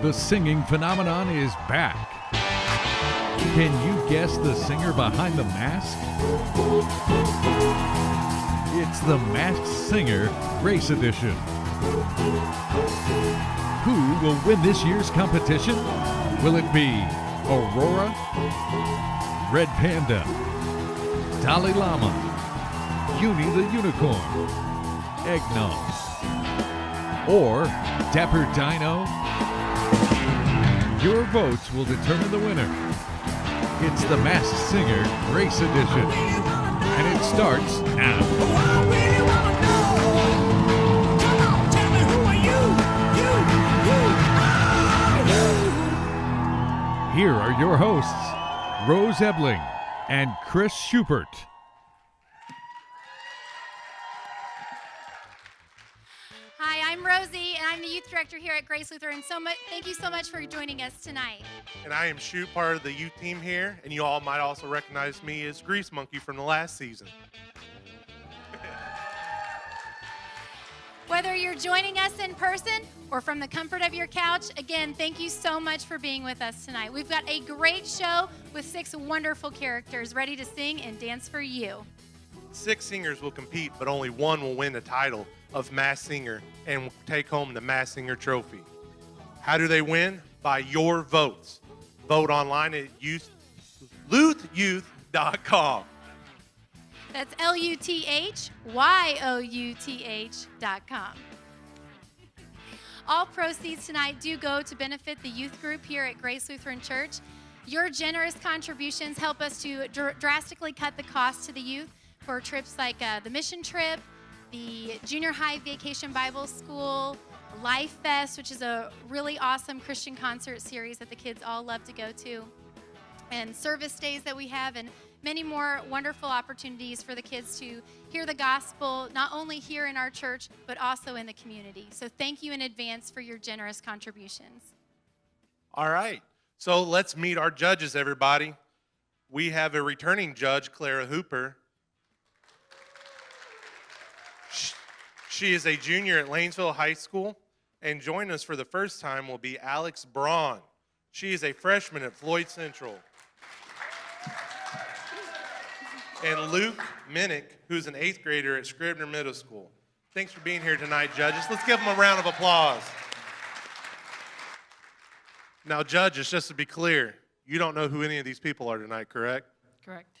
The singing phenomenon is back. Can you guess the singer behind the mask? It's the Masked Singer Race Edition. Who will win this year's competition? Will it be Aurora, Red Panda, Dalai Lama, Uni the Unicorn, Eggnog, or Dapper Dino? Your votes will determine the winner. It's the Masked Singer Race Edition, and it starts now. Here are your hosts, Rose Ebling and Chris Schubert. Hi, I'm Rosie, and I'm the youth director here at Grace Lutheran. Thank you so much for joining us tonight. And I am Shoot, part of the youth team here, and you all might also recognize me as Grease Monkey from the last season. Whether you're joining us in person or from the comfort of your couch, again, thank you so much for being with us tonight. We've got a great show with 6 wonderful characters ready to sing and dance for you. 6 singers will compete, but only one will win the title of Masked Singer and take home the Masked Singer trophy. How do they win? By your votes. Vote online at LuthYouth.com. That's LuthYouth.com. All proceeds tonight do go to benefit the youth group here at Grace Lutheran Church. Your generous contributions help us to drastically cut the cost to the youth for trips like the mission trip, the junior high vacation Bible school, Life Fest, which is a really awesome Christian concert series that the kids all love to go to, and service days that we have, and many more wonderful opportunities for the kids to hear the gospel, not only here in our church, but also in the community. So thank you in advance for your generous contributions. All right, so let's meet our judges, everybody. We have a returning judge, Clara Hooper. She is a junior at Lanesville High School, and joining us for the first time will be Alex Braun. She is a freshman at Floyd Central. And Luke Minnick, who's an 8th grader at Scribner Middle School. Thanks for being here tonight, judges. Let's give them a round of applause. Now, judges, just to be clear, you don't know who any of these people are tonight, correct? Correct.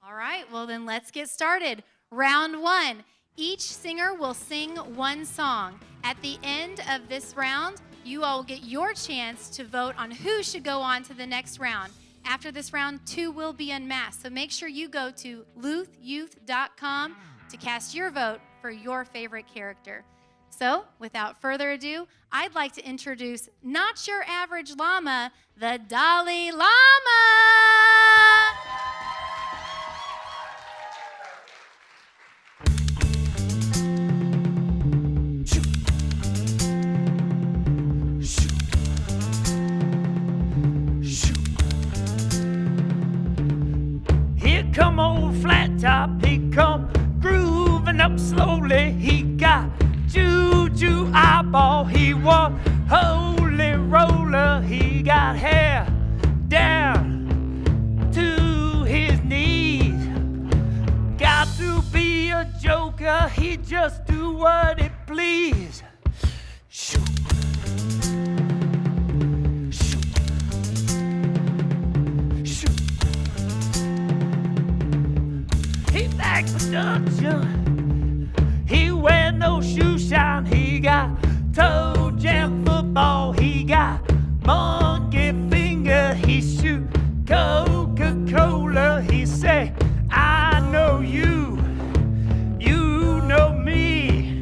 All right, well then let's get started. Round 1. Each singer will sing one song. At the end of this round, you all will get your chance to vote on who should go on to the next round. After this round, 2 will be unmasked. So make sure you go to LuthYouth.com to cast your vote for your favorite character. So without further ado, I'd like to introduce not your average llama, the Dalai Lama. Come old flat top, he come grooving up slowly. He got juju eyeball, he was holy roller. He got hair down to his knees. Got to be a joker, he just do what it please. Shoot. Production. He wear no shoe shine. He got toe jam football. He got monkey finger. He shoot Coca-Cola. He say, I know you, you know me.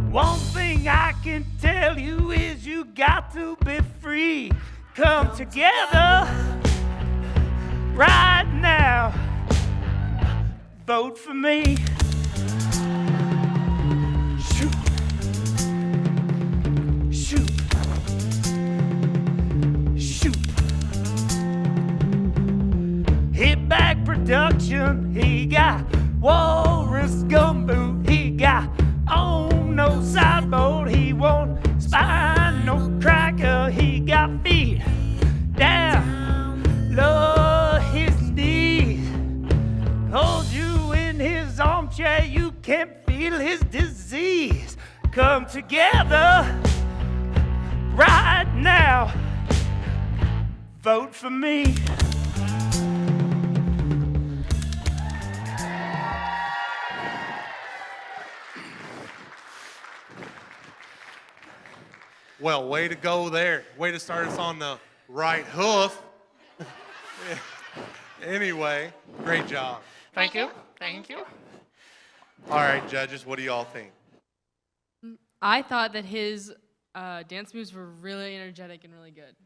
One thing I can tell you is you got to be free. Come together right now. Vote for me. Shoot. Shoot. Shoot. Hit back production. He got walrus gumboot. He got on no sideboard. He won't spy don't you? You can feel his disease. Come together right now. Vote for me. Well, way to go there. Way to start us on the right hoof. Anyway, great job. Thank you. Thank you. All right, judges, what do y'all think? I thought that his dance moves were really energetic and really good.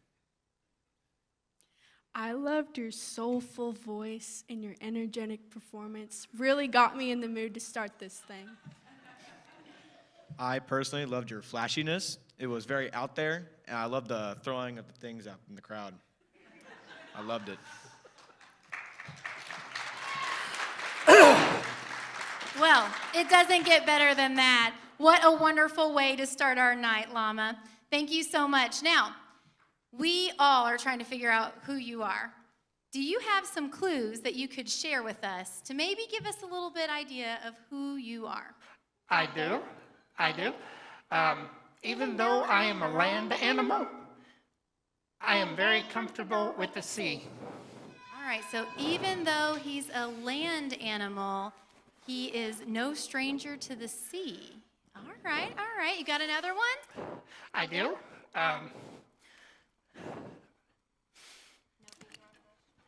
I loved your soulful voice and your energetic performance. Really got me in the mood to start this thing. I personally loved your flashiness. It was very out there, and I loved the throwing of the things out in the crowd. I loved it. Well, it doesn't get better than that. What a wonderful way to start our night, Llama. Thank you so much. Now, we all are trying to figure out who you are. Do you have some clues that you could share with us to maybe give us a little bit idea of who you are? I do. Even though I am a land animal, I am very comfortable with the sea. All right, so even though he's a land animal, he is no stranger to the sea. All right. You got another one? I do.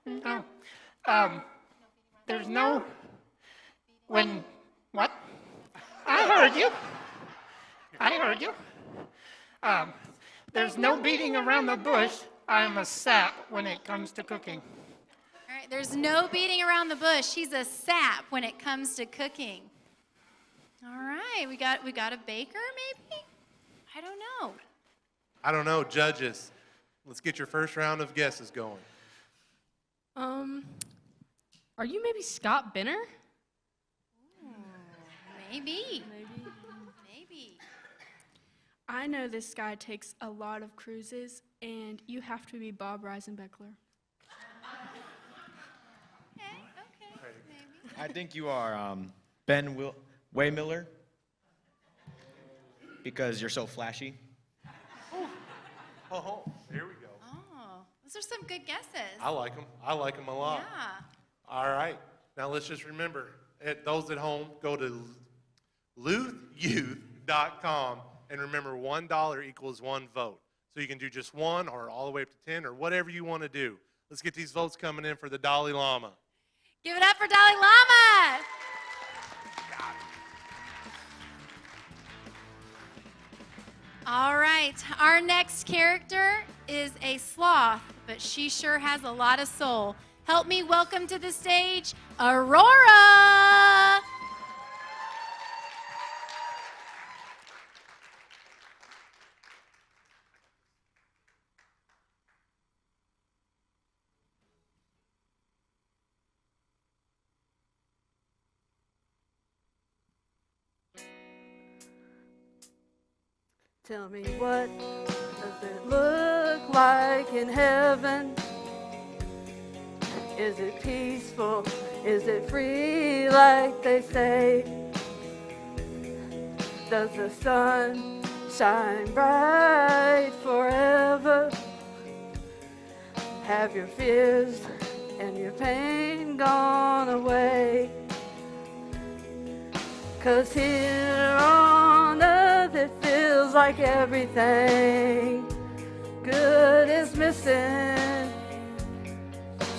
No. There's no... When... What? I heard you. There's no beating around the bush. I'm a sap when it comes to cooking. All right, there's no beating around the bush. He's a sap when it comes to cooking. All right, we got a baker maybe? I don't know. Judges. Let's get your first round of guesses going. Are you maybe Scott Benner? Maybe. I know this guy takes a lot of cruises, and you have to be Bob Reisenbeckler. Okay, maybe. I think you are Ben Waymiller, because you're so flashy. Oh, here we go. Oh, those are some good guesses. I like them a lot. Yeah. All right. Now let's just remember, those at home, go to luthyouth.com and remember $1 equals 1 vote. So you can do just 1 or all the way up to 10 or whatever you want to do. Let's get these votes coming in for the Dalai Lama. Give it up for Dalai Lama. All right, our next character is a sloth, but she sure has a lot of soul. Help me welcome to the stage, Aurora. Tell me, what does it look like in heaven? Is it peaceful? Is it free like they say? Does the sun shine bright forever? Have your fears and your pain gone away? 'Cause here on earth it feels like everything good is missing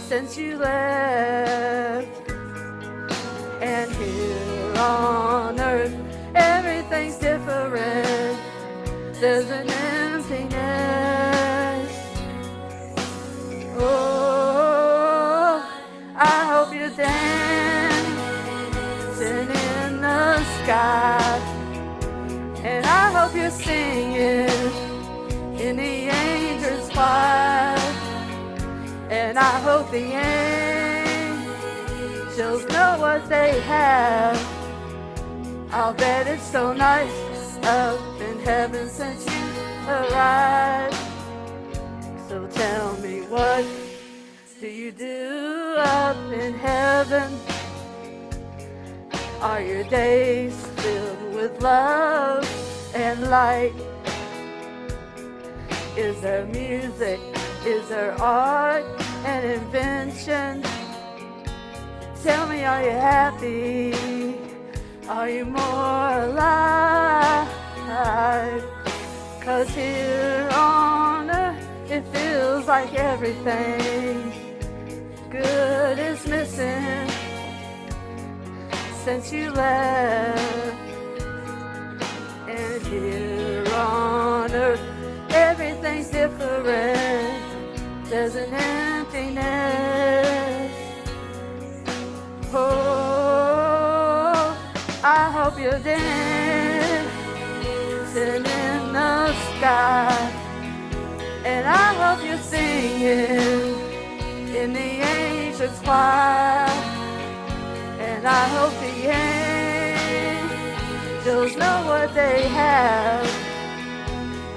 since you left. And here on earth everything's different. There's an emptiness. Oh, I hope you're dancing in the sky, and I hope you're singing in the angel's choir, and I hope the angels know what they have. I'll bet it's so nice up in heaven since you arrived. So tell me, what do you do up in heaven? Are your days filled with love and light? Is there music? Is there art and invention? Tell me, are you happy? Are you more alive? 'Cause here on earth it feels like everything good is missing since you left. And here on earth everything's different. There's an emptiness. Oh, I hope you're dancing in the sky, and I hope you're singing in the angels' choir, and I hope the angels know what they have.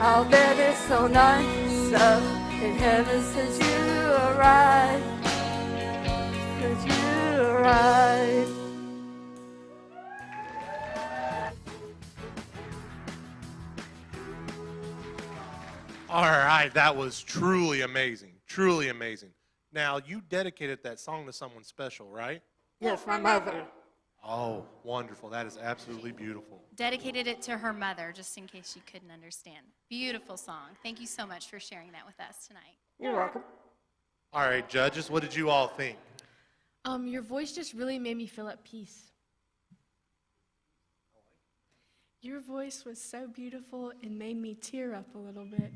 I'll bet it's so nice up in heaven since you arrived. Since you arrived. All right, that was truly amazing. Truly amazing. Now, you dedicated that song to someone special, right? Yes, my mother. Oh, wonderful. That is absolutely beautiful. Dedicated it to her mother, just in case you couldn't understand. Beautiful song. Thank you so much for sharing that with us tonight. You're welcome. All right, judges, what did you all think? Your voice just really made me feel at peace. Your voice was so beautiful, it made me tear up a little bit.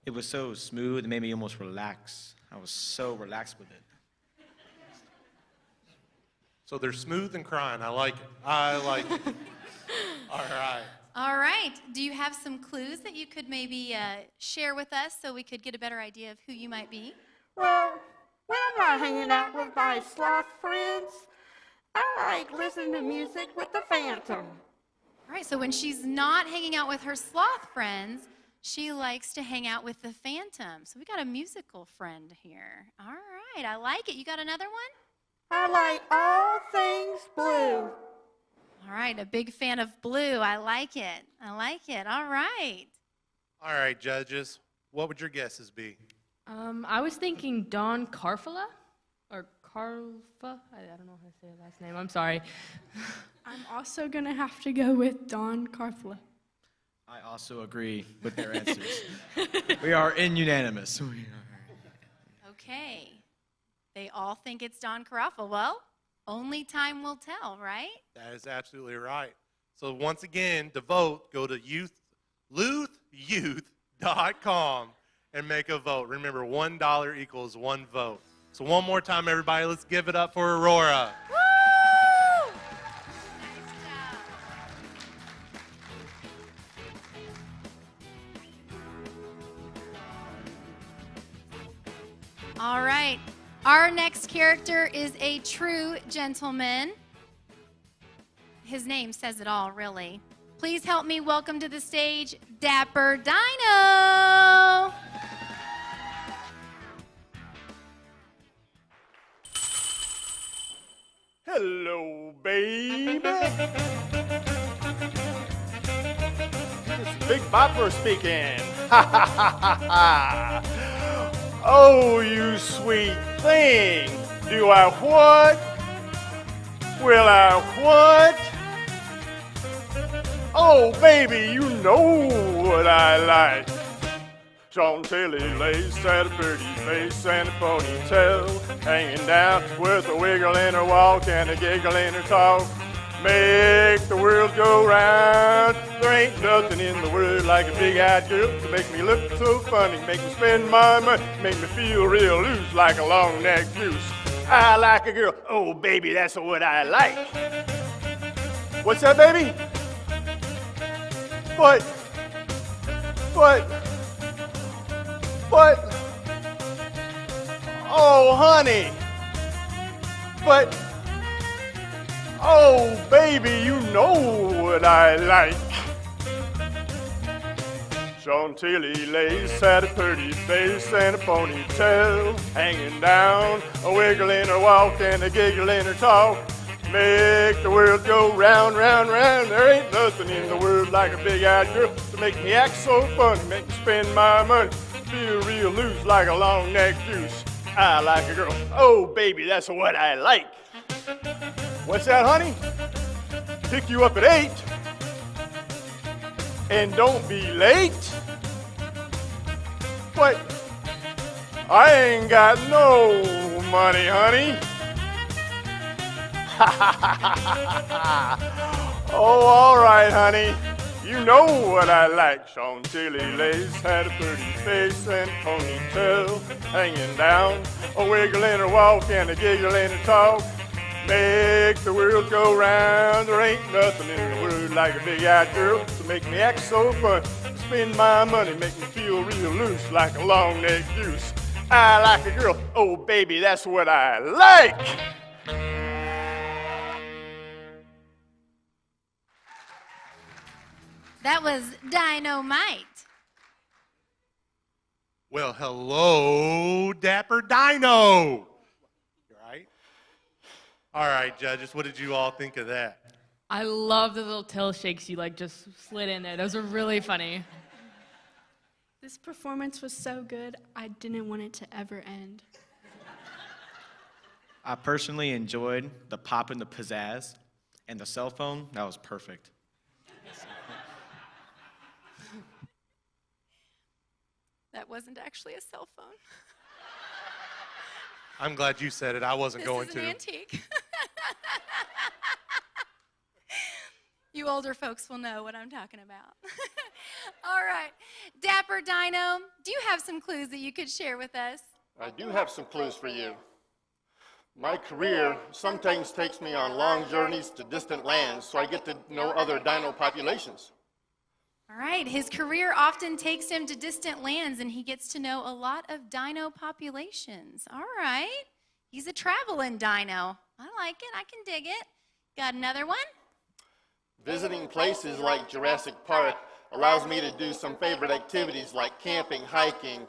It was so smooth, it made me almost relax. I was so relaxed with it. So they're smooth and crying. I like it. I like it. All right. All right. Do you have some clues that you could maybe share with us so we could get a better idea of who you might be? Well, when I'm not hanging out with my sloth friends, I like listening to music with the Phantom. All right, so when she's not hanging out with her sloth friends, she likes to hang out with the Phantom. So we got a musical friend here. All right, I like it. You got another one? I like all things blue. All right, a big fan of blue. I like it. I like it. All right. All right, judges, what would your guesses be? I was thinking Don Carfala or Carfa. I don't know how to say her last name. I'm sorry. I'm also going to have to go with Don Carfla. I also agree with their answers. We are unanimous. Okay. They all think it's Don Carafa. Well, only time will tell, right? That is absolutely right. So once again, to vote, go to youth.com and make a vote. Remember, $1 equals one vote. So one more time, everybody, let's give it up for Aurora. Woo! Nice job. All right. Our next character is a true gentleman. His name says it all, really. Please help me welcome to the stage Dapper Dino. Hello, baby. This is Big Bopper speaking. Oh, you sweet thing. Do I what? Will I what? Oh, baby, you know what I like. Chantilly lace and a pretty face and a ponytail, hanging down with a wiggle in her walk and a giggle in her talk. Make the world go round. There ain't nothing in the world like a big-eyed girl to make me look so funny, make me spend my money, make me feel real loose like a long-necked goose. I like a girl. Oh, baby, that's what I like. What's that, baby? What? Oh, honey. But, oh, baby, you know what I like. Chantilly lace had a pretty face and a ponytail hanging down, a wiggle in her walk and a giggle in her talk. Make the world go round, round, round. There ain't nothing in the world like a big-eyed girl to make me act so funny, make me spend my money, feel real loose like a long-neck goose. I like a girl. Oh, baby, that's what I like. What's that, honey? Pick you up at 8. And don't be late. What? I ain't got no money, honey. Oh, all right, honey. You know what I like. Chantilly lace, had a pretty face and ponytail hanging down, a wiggle in her walk and a giggle in her talk. Make the world go round. There ain't nothing in the world like a big-eyed girl to make me act so fun. Spend my money, make me feel real loose like a long-necked goose. I like a girl. Oh, baby, that's what I like. That was dynamite. Well, hello, Dapper Dino. You right? All right, judges, what did you all think of that? I love the little tail shakes you just slid in there. Those were really funny. This performance was so good, I didn't want it to ever end. I personally enjoyed the pop and the pizzazz, and the cell phone, that was perfect. That wasn't actually a cell phone. I'm glad you said it. I wasn't going to. This is an antique. You older folks will know what I'm talking about. All right. Dapper Dino, do you have some clues that you could share with us? I do have some clues for you. My career sometimes takes me on long journeys to distant lands, so I get to know other dino populations. All right. His career often takes him to distant lands, and he gets to know a lot of dino populations. All right. He's a traveling dino. I like it. I can dig it. Got another one? Visiting places like Jurassic Park allows me to do some favorite activities like camping, hiking,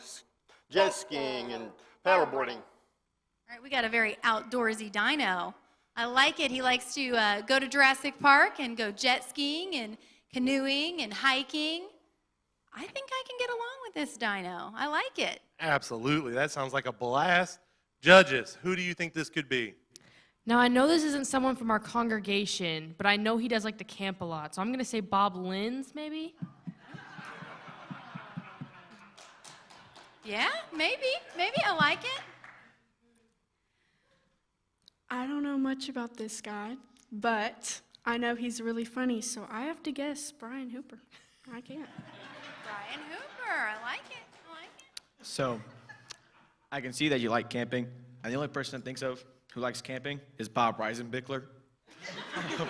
jet skiing, and paddleboarding. All right, we got a very outdoorsy dino. I like it. He likes to go to Jurassic Park and go jet skiing and canoeing and hiking. I think I can get along with this dino. I like it. Absolutely. That sounds like a blast. Judges, who do you think this could be? Now, I know this isn't someone from our congregation, but I know he does like to camp a lot. So I'm going to say Bob Lins, maybe? Yeah, maybe. Maybe I like it. I don't know much about this guy, but I know he's really funny, so I have to guess Brian Hooper. I can't. Brian Hooper. I like it. I like it. So, I can see that you like camping, and the only person I think of who likes camping is Bob Reisenbickler. Oh,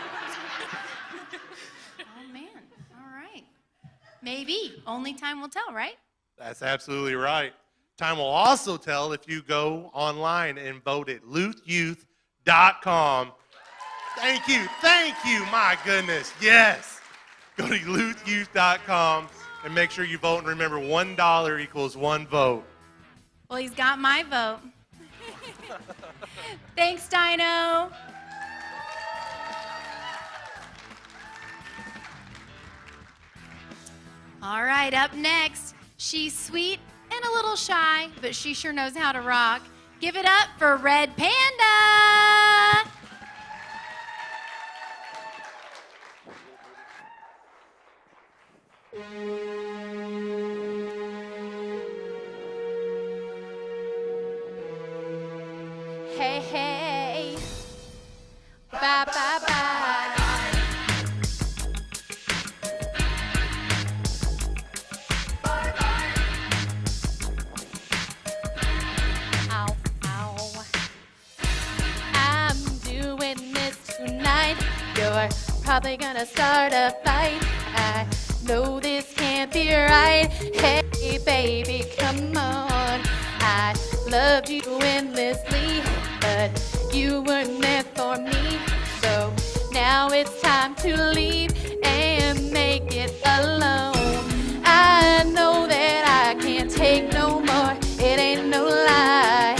man. All right. Maybe. Only time will tell, right? That's absolutely right. Time will also tell if you go online and vote at luthyouth.com. Thank you. Thank you. My goodness. Yes. Go to luthyouth.com and make sure you vote. And remember, $1 equals 1 vote. Well, he's got my vote. Thanks, Dino. All right, up next, she's sweet and a little shy, but she sure knows how to rock. Give it up for Red Panda. Hey, hey, bye, bye, bye. Ow, ow. I'm doing this tonight. You're probably gonna start a fight. I know this can't be right. Hey, baby, come on. I loved you endlessly, but you weren't meant for me. So now it's time to leave and make it alone. I know that I can't take no more. It ain't no lie.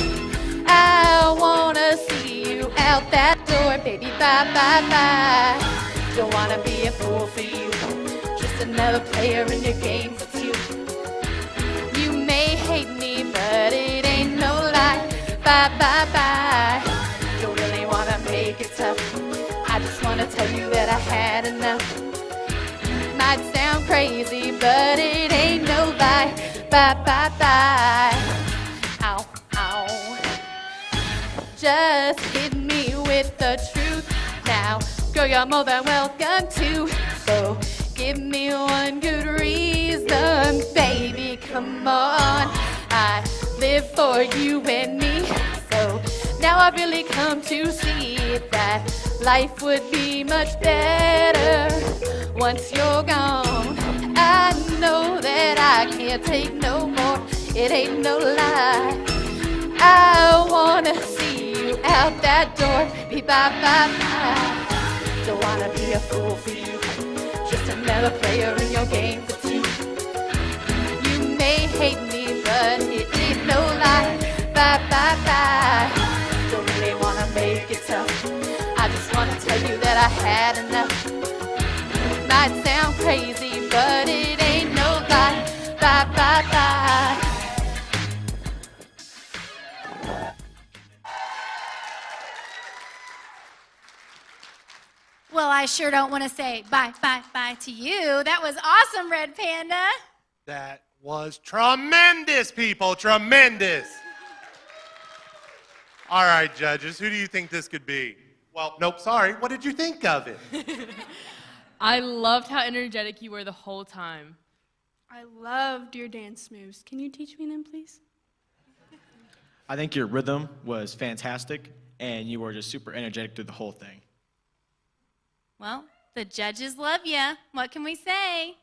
I wanna see you out that door, baby, bye. bye, bye, bye. Don't wanna be a fool for you, just another player in your game for two. You may hate me, but it ain't no lie. Bye, bye, bye. Don't really wanna make it tough. I just wanna tell you that I had enough. Might sound crazy, but it ain't no lie. Bye, bye, bye. Ow, ow. Just hit me with the truth now. Girl, you're more than welcome to. So give me one good reason, baby, come on. I live for you and me. So now I've really come to see that life would be much better once you're gone. I know that I can't take no more. It ain't no lie. I wanna see you out that door. Be bye, bye, bye. Don't wanna be a fool for you, just another player in your game for two. You may hate me, but it ain't no lie. Bye, bye, bye. Don't really wanna make it tough. I just wanna tell you that I had enough. Might sound crazy, but it ain't no lie. Bye, bye, bye. Well, I sure don't want to say bye, bye, bye to you. That was awesome, Red Panda. That was tremendous, people, tremendous. All right, judges, who do you think this could be? Well, nope, sorry. What did you think of it? I loved how energetic you were the whole time. I loved your dance moves. Can you teach me them, please? I think your rhythm was fantastic, and you were just super energetic through the whole thing. Well, the judges love you. What can we say?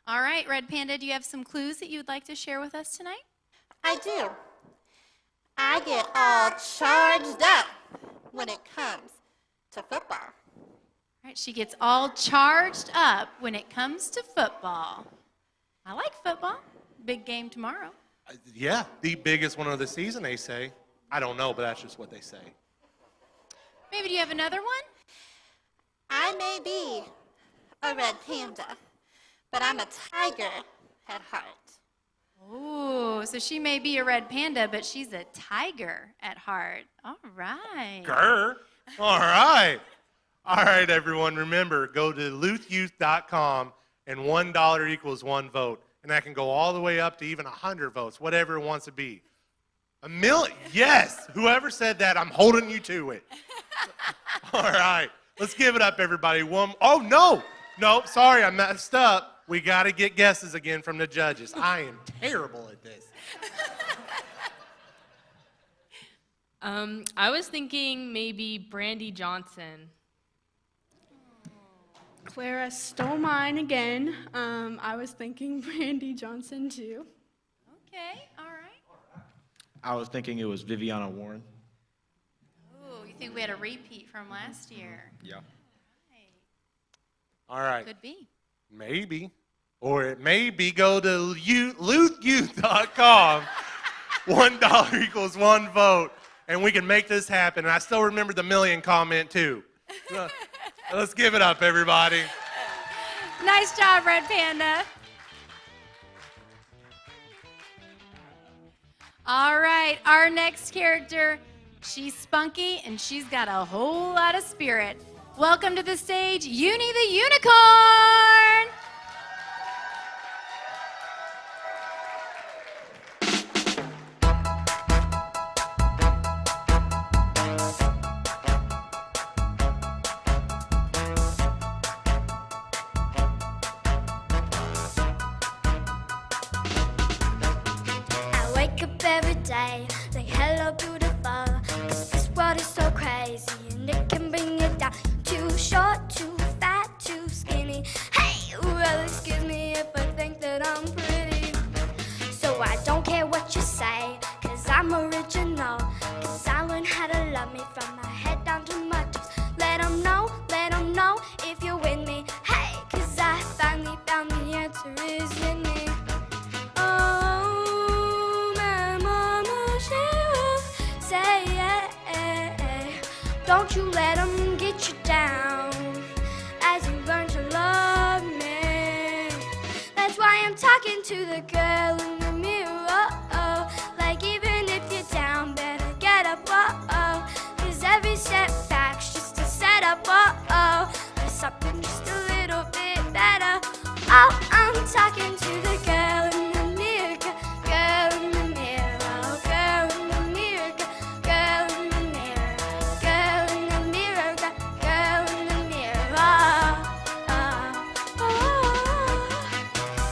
All right, Red Panda, do you have some clues that you would like to share with us tonight? I do. I get all charged up when it comes to football. All right, she gets all charged up when it comes to football. I like football. Big game tomorrow. Yeah, the biggest one of the season, they say. I don't know, but that's just what they say. Maybe do you have another one? I may be a red panda, but I'm a tiger at heart. Oh, so she may be a red panda, but she's a tiger at heart. All right. Grr. All right. All right, everyone, remember, go to luthyouth.com, and $1 equals 1 vote. And that can go all the way up to even 100 votes, whatever it wants to be. A million, yes. Whoever said that, I'm holding you to it. All right. Let's give it up, everybody. Oh, no. No, sorry, I messed up. We got to get guesses again from the judges. I am terrible at this. I was thinking maybe Brandy Johnson. Clara stole mine again. I was thinking Brandy Johnson, too. Okay, all right. I was thinking it was Viviana Warren. Ooh, you think we had a repeat from last year? Yeah. All right. Could be. Maybe. Or it may be go to luthyouth.com. $1 equals 1 vote. And we can make this happen. And I still remember the million comment, too. Let's give it up, everybody. Nice job, Red Panda. All right, our next character, she's spunky and she's got a whole lot of spirit. Welcome to the stage, Uni the Unicorn. I wake up every day, say hello beautiful, 'cause this world is so crazy and it can bring you down. Too short, too fat, too skinny. Hey, well excuse me if I think that I'm pretty. So I don't care what you say, 'cause I'm original. 'Cause I learned how to love me from my head down to my toes. Let 'em know if you're with me. Hey, 'cause I finally found the answer is in me. Oh, my mama, she was to the girl in the mirror. Like even if you're down, better get up. 'Cause every setback's just a setup. There's something just a little bit better. Oh, I'm talking to the girl in the mirror. Girl in the mirror. Girl in the mirror. Girl in the mirror. Girl in the mirror. Girl in the mirror.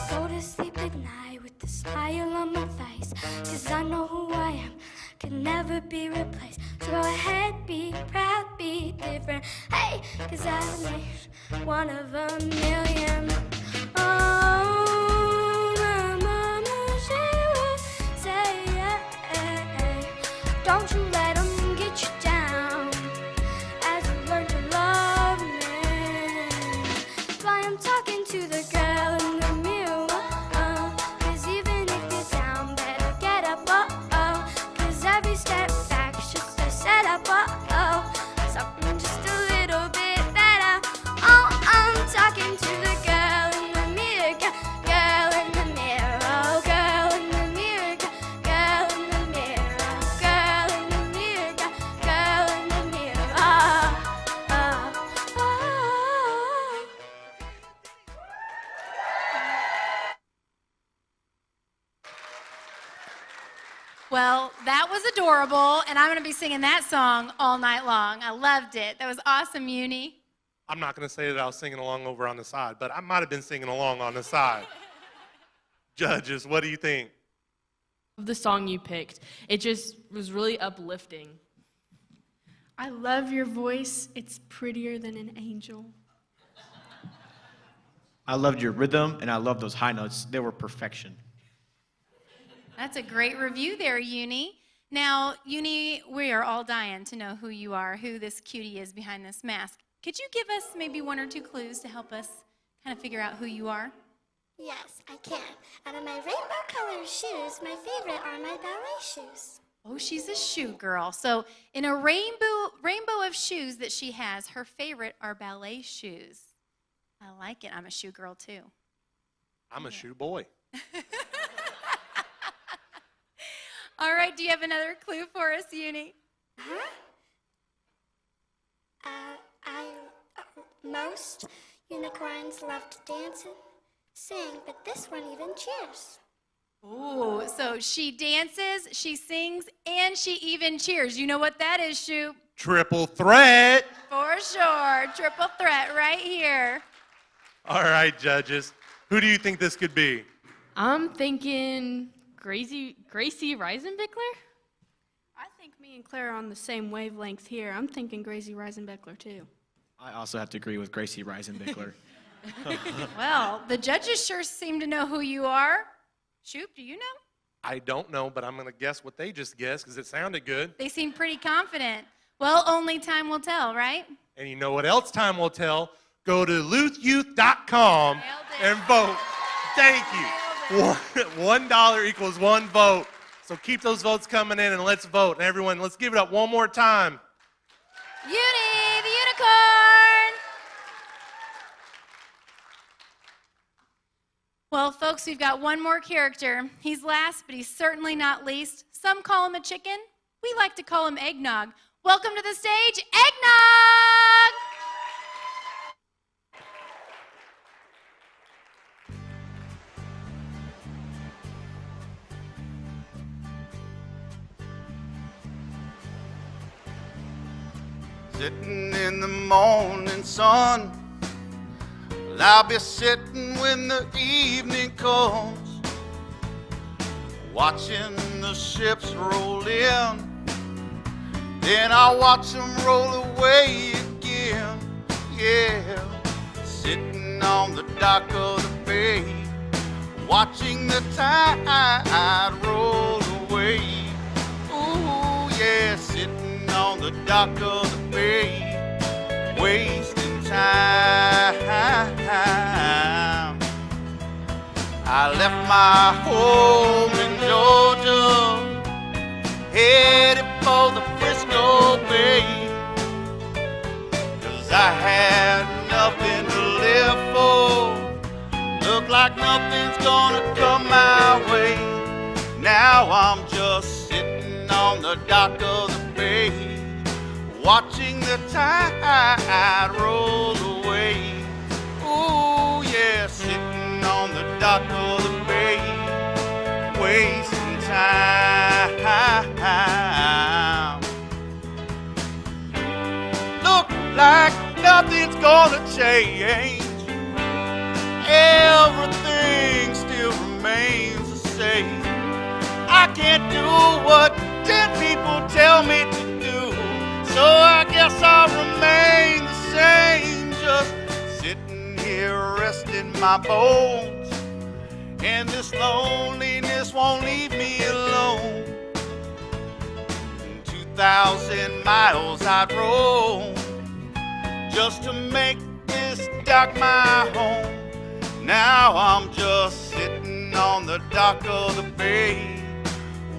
Go to sleep at night with the smile on my face. 'Cause I know who I am, can never be replaced. So go ahead, be proud, be different. Hey, 'cause I'm one of a million. Oh, my mama, she would say, don't you let them get you down as you learn to love me. That's why I'm talking to the girl in the mirror. 'Cause even if you're down, better get up. 'Cause every step back's just a setup. Something just a little bit better. Oh, I'm talking to the girl in the mirror. Girl in the mirror. Girl in the mirror. Girl in the mirror. Girl in the mirror. Girl in the mirror. Well, that was adorable, and I'm going to be singing that song all night long. I loved it. That was awesome, Uni. I'm not going to say that I was singing along over on the side, but I might have been singing along on the side. Judges, what do you think? The song you picked, it just was really uplifting. I love your voice. It's prettier than an angel. I loved your rhythm, and I loved those high notes. They were perfection. That's a great review there, Uni. Now, Uni, we are all dying to know who you are, who this cutie is behind this mask. Could you give us maybe one or two clues to help us kind of figure out who you are? Yes, I can. Out of my rainbow-colored shoes, my favorite are my ballet shoes. Oh, she's a shoe girl. So in a rainbow of shoes that she has, her favorite are ballet shoes. I like it. I'm a shoe girl, too. I'm a shoe boy. All right, do you have another clue for us, Uni? Most unicorns love to dance and sing, but this one even cheers. Ooh, so she dances, she sings, and she even cheers. You know what that is, Shoop? Triple threat. For sure. Triple threat right here. All right, judges. Who do you think this could be? I'm thinking Gracie Reisenbichler? I think me and Claire are on the same wavelength here. I'm thinking Gracie Reisenbeckler, too. I also have to agree with Gracie Reisenbichler. Well, the judges sure seem to know who you are. Shoop, do you know? I don't know, but I'm going to guess what they just guessed because it sounded good. They seem pretty confident. Well, only time will tell, right? And you know what else time will tell? Go to luthyouth.com and vote. Thank you. $1 equals one vote. So keep those votes coming in and let's vote. And everyone, let's give it up one more time. Uni, the unicorn. Well, folks, we've got one more character. He's last, but he's certainly not least. Some call him a chicken. We like to call him Eggnog. Welcome to the stage, Eggnog! Sitting in the morning sun, well, I'll be sitting when the evening comes, watching the ships roll in. Then I'll watch them roll away again. Yeah, sitting on the dock of the bay, watching the tide roll away. Ooh, yeah, sitting on the dock of the bay, wasting time. I left my home in Georgia, headed for the Frisco Bay, 'cause I had nothing to live for. Looked like like nothing's gonna come my way. Now I'm just sitting on the dock of the bay, watching the tide roll away. Ooh, yeah, sitting on the dock of the bay, wasting time. Look like nothing's gonna change. Everything still remains the same. I can't do what 10 people tell me to do, so I guess I'll remain the same. Just sitting here resting my bones, and this loneliness won't leave me alone. 2,000 miles I'd roam just to make this dock my home. Now I'm just sitting on the dock of the bay,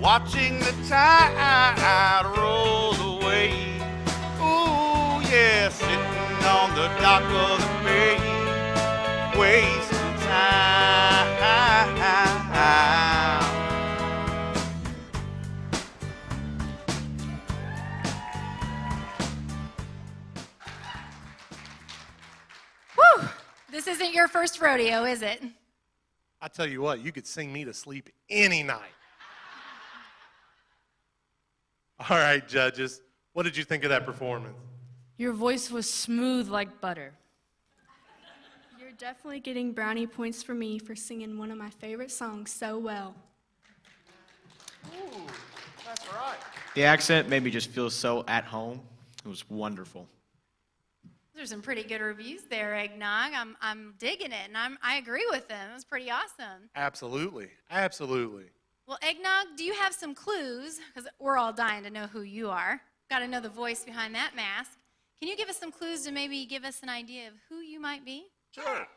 watching the tide roll away. Ooh, yeah, sitting on the dock of the bay, wasting time. Whew! This isn't your first rodeo, is it? I tell you what, you could sing me to sleep any night. All right, judges, what did you think of that performance? Your voice was smooth like butter. You're definitely getting brownie points for me for singing one of my favorite songs so well. Ooh, that's right. The accent made me just feel so at home. It was wonderful. There's some pretty good reviews there, Eggnog. I'm digging it, and I agree with them. It was pretty awesome. Absolutely, absolutely. Well, Eggnog, do you have some clues? Because we're all dying to know who you are. Got to know the voice behind that mask. Can you give us some clues to maybe give us an idea of who you might be? Sure.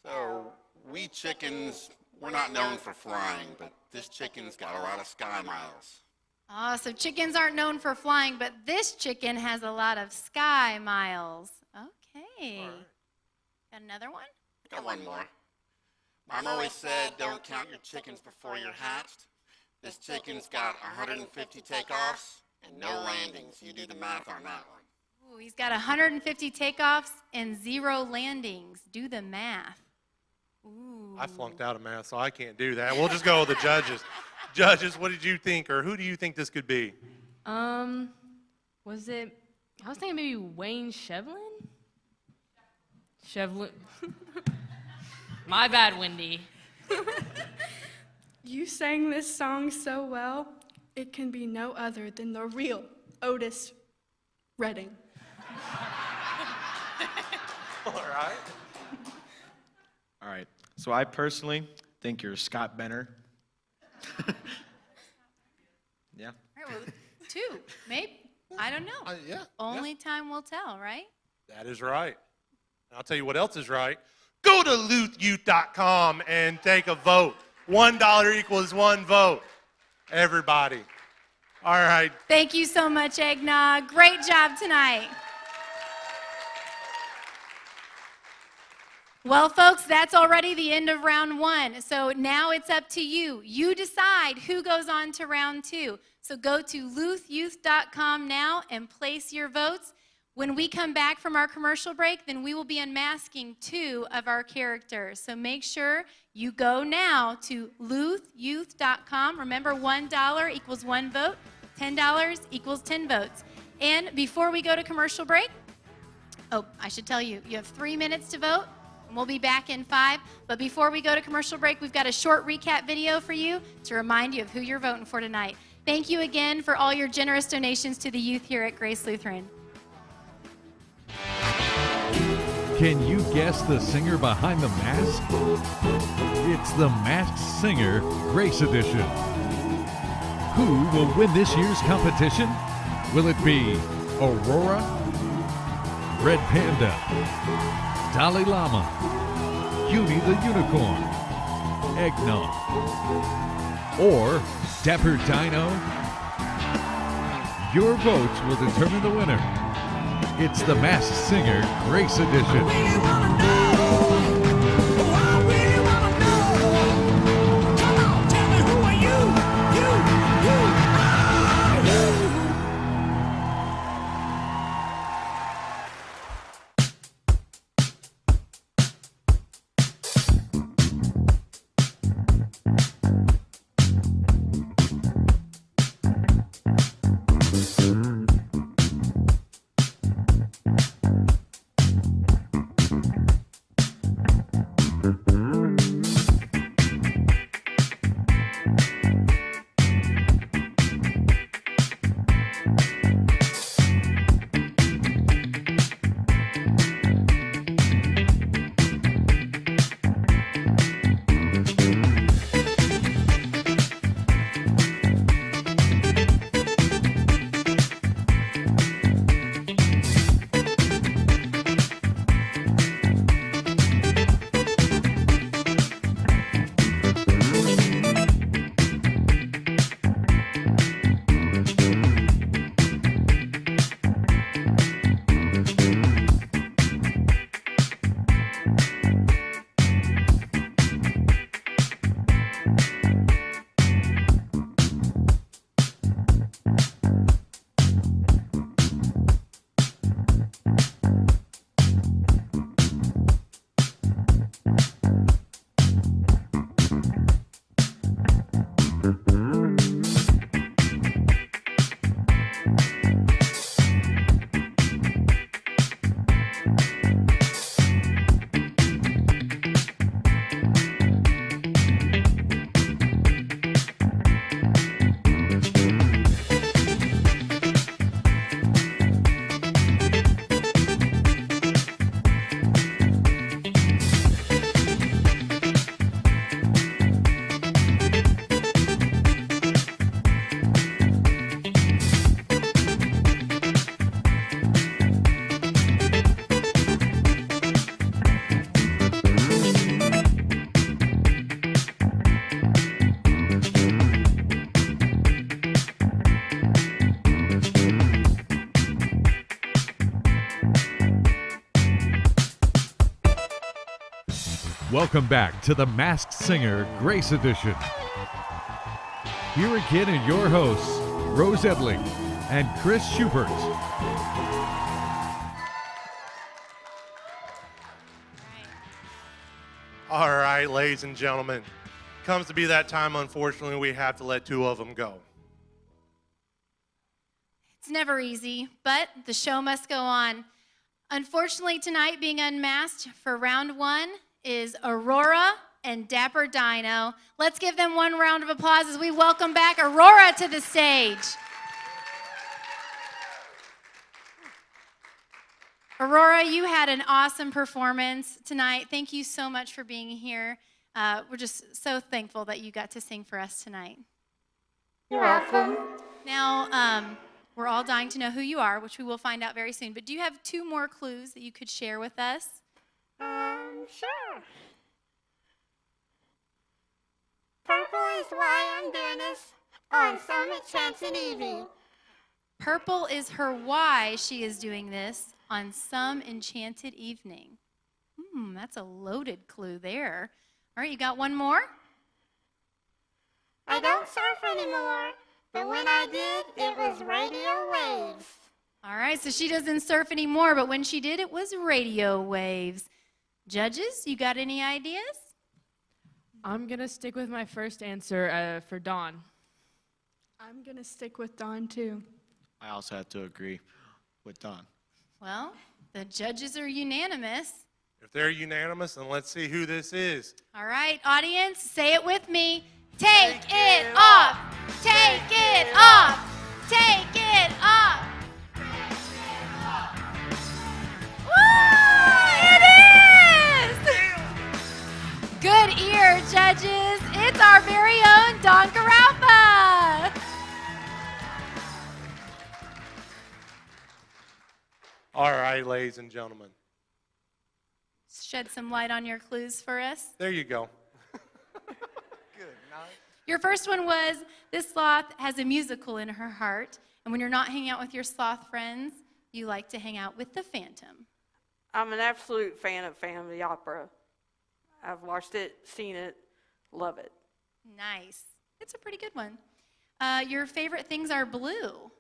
So, we chickens, we're not known for flying, but this chicken's got a lot of sky miles. Oh, so chickens aren't known for flying, but this chicken has a lot of sky miles. Okay. Right. Got another one? Got one more. Mom always said, don't count your chickens before you're hatched. This chicken's got 150 takeoffs and no landings. You do the math on that one. Ooh, he's got 150 takeoffs and 0 landings. Do the math. Ooh. I flunked out of math, so I can't do that. We'll just go with the judges. Judges, what did you think, or who do you think this could be? Was it, I was thinking maybe Wayne Shevlin? Shevlin. My bad, Wendy. You sang this song so well, it can be no other than the real Otis Redding. All right. All right. So I personally think you're Scott Benner. Yeah. All right, well, 2, maybe. I don't know. Yeah. Only time will tell, right? That is right. And I'll tell you what else is right. Go to luthyouth.com and take a vote. $1 equals 1 vote. Everybody. All right. Thank you so much, Eggnog. Great job tonight. Well, folks, that's already the end of round 1. So now it's up to you. You decide who goes on to round 2. So go to luthyouth.com now and place your votes. When we come back from our commercial break, then we will be unmasking 2 of our characters. So make sure you go now to luthyouth.com. Remember, $1 equals 1 vote. $10 equals 10 votes. And before we go to commercial break, oh, I should tell you, you have 3 minutes to vote. And we'll be back in 5. But before we go to commercial break, we've got a short recap video for you to remind you of who you're voting for tonight. Thank you again for all your generous donations to the youth here at Grace Lutheran. Can you guess the singer behind the mask? It's the Masked Singer Grace Edition. Who will win this year's competition? Will it be Aurora, Red Panda, Dalai Lama, Cutie the Unicorn, Eggnog, or Dapper Dino? Your votes will determine the winner. It's the Masked Singer Grace Edition. Welcome back to the Masked Singer Grace Edition. Here again are your hosts, Rose Edling and Chris Schubert. All right, ladies and gentlemen. Comes to be that time, unfortunately, we have to let two of them go. It's never easy, but the show must go on. Unfortunately, tonight being unmasked for round one is Aurora and Dapper Dino. Let's give them one round of applause as we welcome back Aurora to the stage. Aurora, you had an awesome performance tonight. Thank you so much for being here. We're just so thankful that you got to sing for us tonight. You're welcome. Now, we're all dying to know who you are, which we will find out very soon. But do you have two more clues that you could share with us? Sure. Purple is why I'm doing this on some enchanted evening. Purple is her why she is doing this on some enchanted evening. That's a loaded clue there. All right, you got one more? I don't surf anymore, but when I did, it was radio waves. All right, so she doesn't surf anymore, but when she did, it was radio waves. Judges, you got any ideas? I'm going to stick with my first answer for Dawn. I'm going to stick with Dawn, too. I also have to agree with Dawn. Well, the judges are unanimous. If they're unanimous, then let's see who this is. All right, audience, say it with me. Take it off. Take it off. Take it off. Woo! It is! Good ear, judges. It's our very own Dawn KaraFun. All right, ladies and gentlemen. Shed some light on your clues for us. There you go. Your first one was, this sloth has a musical in her heart, and when you're not hanging out with your sloth friends, you like to hang out with the Phantom. I'm an absolute fan of Phantom of the Opera. I've watched it, seen it, love it. Nice. It's a pretty good one. Your favorite things are blue.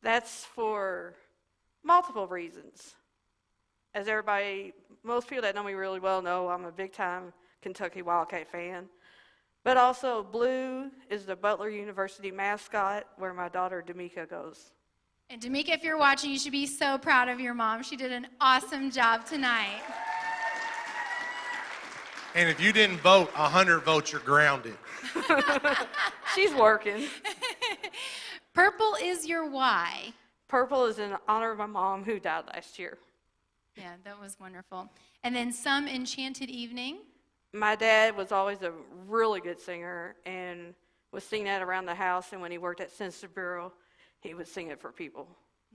That's for multiple reasons. As everybody, most people that know me really well know, I'm a big-time Kentucky Wildcat fan. But also, blue is the Butler University mascot where my daughter, D'Amica, goes. And D'Amica, if you're watching, you should be so proud of your mom. She did an awesome job tonight. And if you didn't vote, 100 votes, you're grounded. She's working. Purple is your why. Purple is in honor of my mom who died last year. Yeah, that was wonderful. And then some enchanted evening. My dad was always a really good singer and was singing that around the house. And when he worked at Census Bureau, he would sing it for people.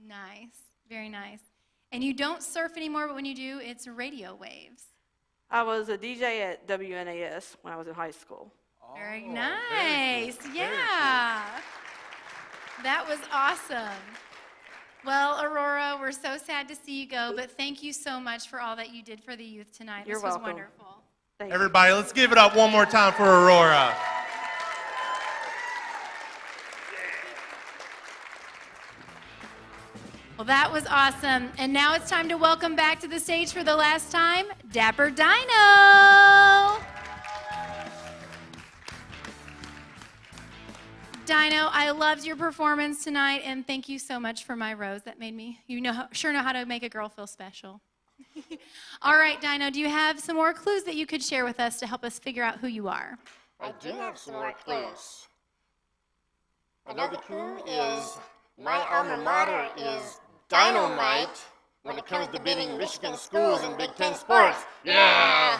Nice, very nice. And you don't surf anymore, but when you do, it's radio waves. I was a DJ at WNAS when I was in high school. Very nice. Yeah. That was awesome. Well, Aurora, we're so sad to see you go, but thank you so much for all that you did for the youth tonight. You're this was welcome. wonderful. Everybody, let's give it up one more time for Aurora. Well, that was awesome. And now it's time to welcome back to the stage for the last time, Dapper Dino. Dino, I loved your performance tonight, and thank you so much for my rose. That made me, sure know how to make a girl feel special. All right, Dino, do you have some more clues that you could share with us to help us figure out who you are? I do have some more clues. Another clue is my alma mater is dynamite when it comes to beating Michigan schools in Big Ten sports. Yeah!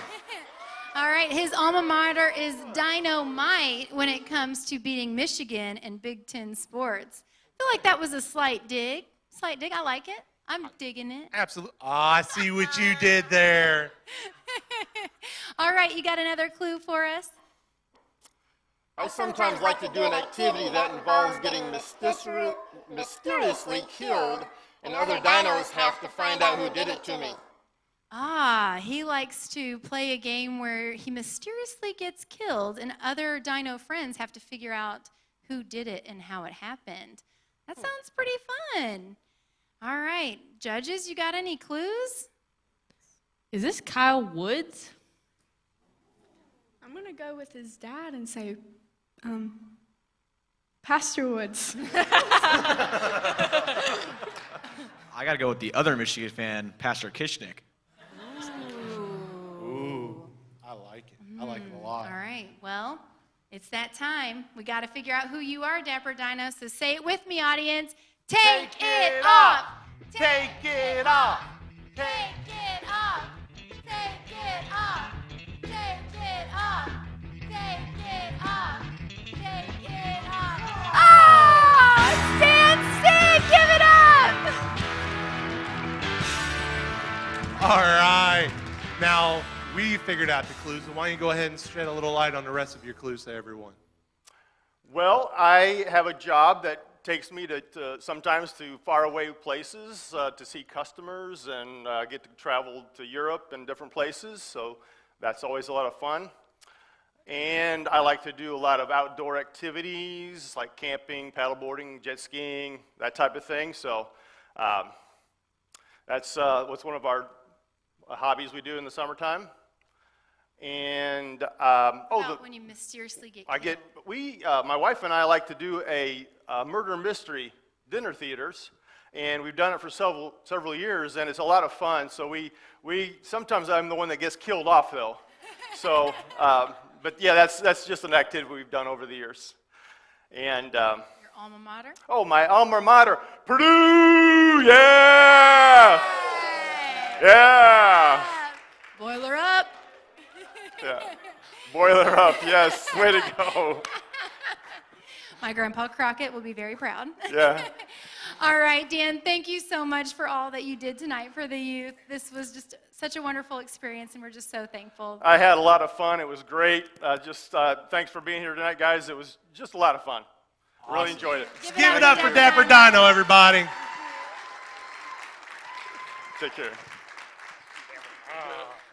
All right, his alma mater is dynamite when it comes to beating Michigan in Big Ten sports. I feel like that was a slight dig. Slight dig, I like it. I'm digging it. Absolutely. Oh, I see what you did there. All right, you got another clue for us? I sometimes like to do an activity that involves getting mysteriously killed, and other dinos have to find out who did it to me. Ah, He likes to play a game where he mysteriously gets killed, and other dino friends have to figure out who did it and how it happened. That sounds pretty fun. All right, judges, you got any clues? Is this Kyle Woods? I'm going to go with his dad and say, Pastor Woods. I got to go with the other Michigan fan, Pastor Kishnick. Ooh, I like it. I like it a lot. All right, well, it's that time. We got to figure out who you are, Dapper Dino, so say it with me, audience. Take it off! Take it off! Take it off! Take it off! Take it off! Take it off! Take it off! Oh! Stand still! Give it up! All right. Now, we figured out the clues, so why don't you go ahead and shed a little light on the rest of your clues to everyone? Well, I have a job that takes me to sometimes to faraway places to see customers and get to travel to Europe and different places, so that's always a lot of fun. And I like to do a lot of outdoor activities like camping, paddleboarding, jet skiing, that type of thing. So that's what's one of our hobbies we do in the summertime. And when you mysteriously get my wife and I like to do a murder mystery dinner theaters, and we've done it for several years, and it's a lot of fun. So we sometimes I'm the one that gets killed off though. So but yeah, that's just an activity we've done over the years. And your alma mater? Oh, my alma mater, Purdue! Yeah! Yeah! Boiler up! Yeah. Boiler up, yes. Way to go. My grandpa Crockett will be very proud. Yeah. All right, Dan, thank you so much for all that you did tonight for the youth. This was just such a wonderful experience, and we're just so thankful. I had a lot of fun. It was great. Thanks for being here tonight, guys. It was just a lot of fun. Awesome. Really enjoyed it. Give it up for Dapper Dino, everybody. Take care.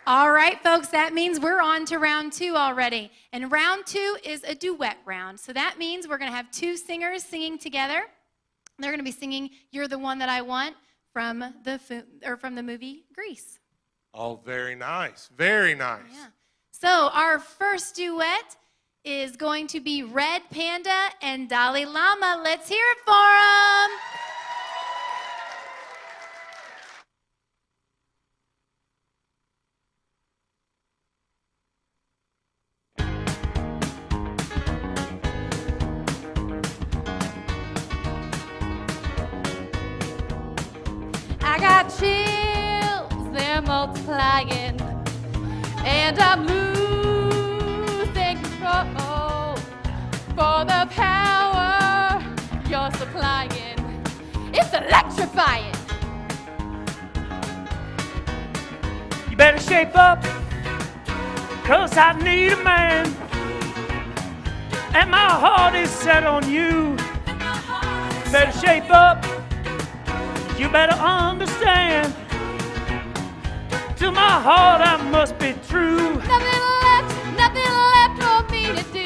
All right, folks, that means we're on to round 2 already. And round 2 is a duet round. So that means we're going to have 2 singers singing together. They're going to be singing You're the One That I Want from the movie Grease. Oh, very nice. Very nice. Yeah. So our first duet is going to be Red Panda and Dalai Lama. Let's hear it for them. I got chills, they're multiplying, and I'm losing control for the power you're supplying. It's electrifying. You better shape up, 'cause I need a man, and my heart is set on you. Better shape up. You better understand, to my heart I must be true. Nothing left for me to do.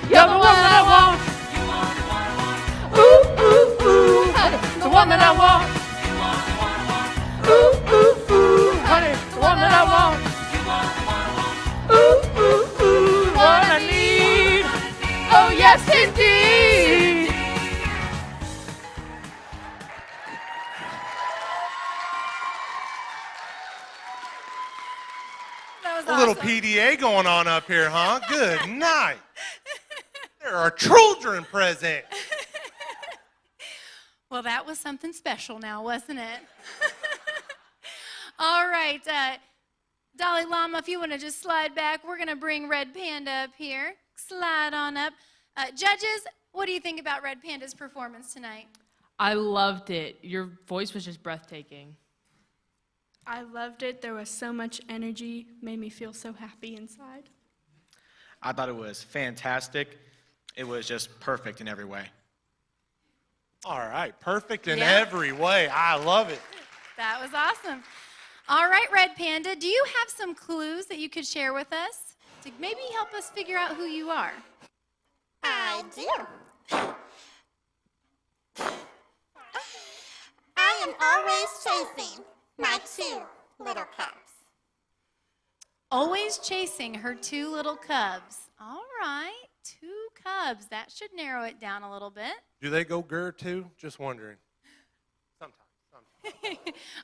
You're the one that I want. Ooh, ooh, ooh, honey, The one that I want. ooh, ooh, ooh, Honey, the one that I want. ooh, ooh, ooh, What I need. oh yes indeed. A little PDA going on up here, huh? Good night. There are children present. Well, that was something special now, wasn't it? All right, Dalai Lama, if you want to just slide back, we're going to bring Red Panda up here. Slide on up. Judges, what do you think about Red Panda's performance tonight? I loved it. Your voice was just breathtaking. I loved it. There was so much energy, made me feel so happy inside. I thought it was fantastic. It was just perfect in every way. All right, perfect in every way. I love it. That was awesome. All right, Red Panda, do you have some clues that you could share with us to maybe help us figure out who you are? I do. I am always chasing my 2 little cubs. Always chasing her 2 little cubs. All right, 2 cubs. That should narrow it down a little bit. Do they go grr too? Just wondering. Sometimes.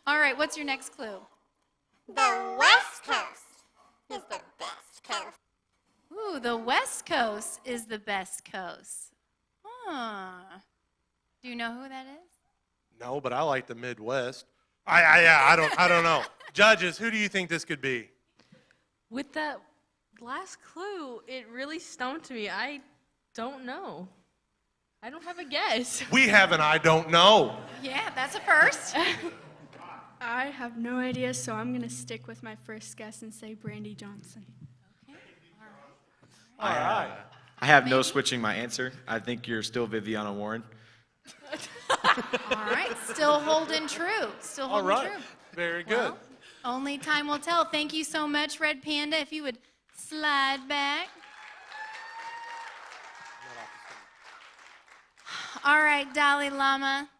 All right, what's your next clue? The West Coast is the best coast. Ooh, the West Coast is the best coast. Huh. Do you know who that is? No, but I like the Midwest. I don't know. Judges, who do you think this could be? With that last clue, it really stumped me. I don't know. I don't have a guess. We have an I don't know. Yeah, that's a first. I have no idea, so I'm going to stick with my first guess and say Brandy Johnson. Okay. All right. I have no switching my answer. I think you're still Viviana Warren. All right, still holding true. Still All holding right. true. Very good. Well, only time will tell. Thank you so much, Red Panda. If you would slide back. All right, Dalai Lama.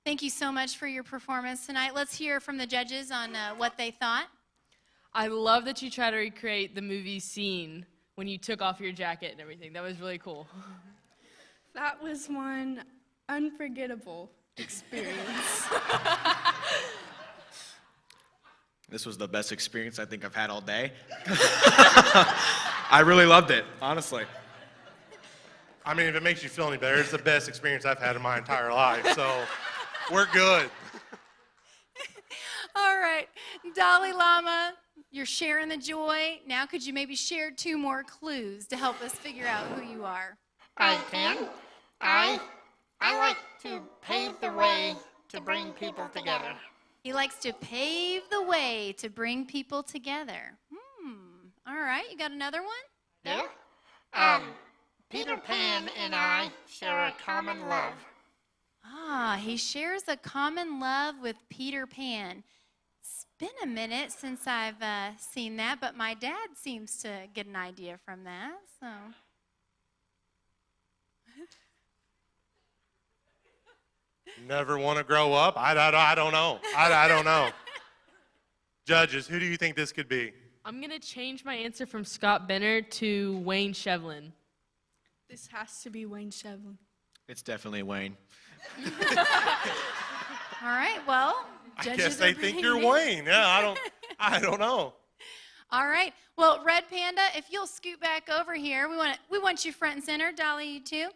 Thank you so much for your performance tonight. Let's hear from the judges on what they thought. I love that you try to recreate the movie scene when you took off your jacket and everything. That was really cool. That was one unforgettable experience. This was the best experience I think I've had all day. I really loved it, honestly. I mean, if it makes you feel any better, it's the best experience I've had in my entire life, so we're good. All right, Dalai Lama, you're sharing the joy. Now could you maybe share 2 more clues to help us figure out who you are? I can. I like to pave the way to bring people together. He likes to pave the way to bring people together. All right, you got another one? Yeah. Peter Pan and I share a common love. Ah, he shares a common love with Peter Pan. It's been a minute since I've seen that, but my dad seems to get an idea from that, so. Never want to grow up? I don't know. I don't know. Judges, who do you think this could be? I'm going to change my answer from Scott Benner to Wayne Shevlin. This has to be Wayne Shevlin. It's definitely Wayne. All right, well, I judges guess they are think bringing you're it. Wayne. Yeah, I don't know. All right, well, Red Panda, if you'll scoot back over here, we want you front and center. Dolly, you too.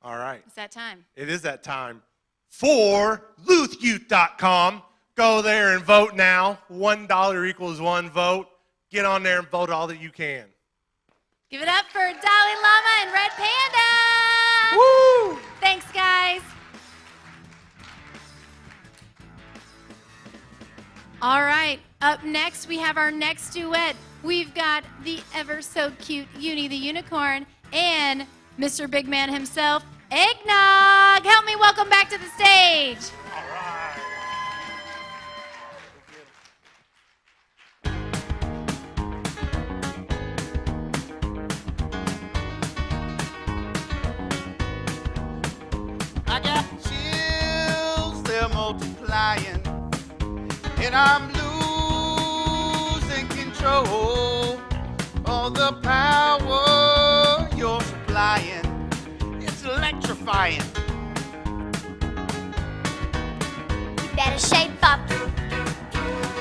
All right. It's that time. It is that time for LuthYouth.com. Go there and vote now. $1 equals 1 vote. Get on there and vote all that you can. Give it up for Dalai Lama and Red Panda. Woo! Thanks, guys. All right, up next, we have our next duet. We've got the ever so cute Uni the Unicorn and Mr. Big Man himself, Eggnog. Help me welcome back to the stage. All right. I got chills, they're multiplying, and I'm losing control of the power you're supplying. It's electrifying. You better shape up,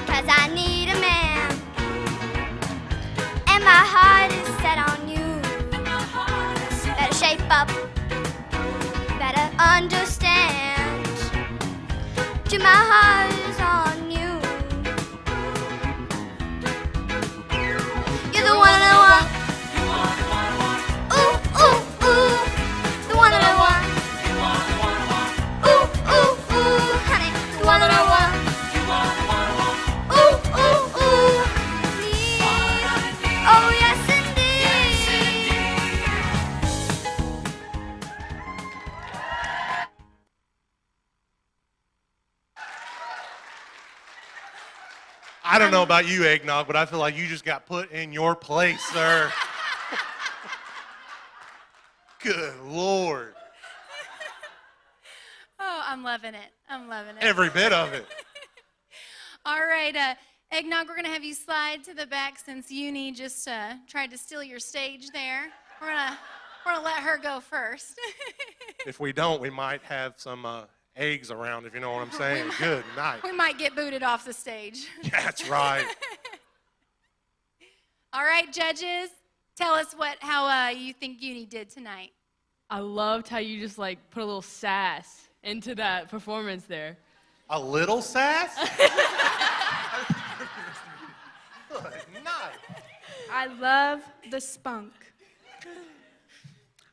'cause I need a man, and my heart is set on you. Better shape up, better understand, to my heart is on you. You're the one I want. Ooh, ooh, ooh, the one that I want. Ooh, ooh, ooh, honey, the one that I want. Ooh, ooh, ooh, me. Oh, yes, indeed. I don't know about you, Eggnog, but I feel like you just got put in your place, sir. Good Lord. Oh, I'm loving it. I'm loving it. Every bit of it. All right, Eggnog, we're going to have you slide to the back since Uni just tried to steal your stage there. We're gonna let her go first. If we don't, we might have some eggs around, if you know what I'm saying. Good night. We might get booted off the stage. That's right. All right, judges, tell us how you think Uni did tonight. I loved how you just like put a little sass into that performance there. A little sass? Good night. I love the spunk.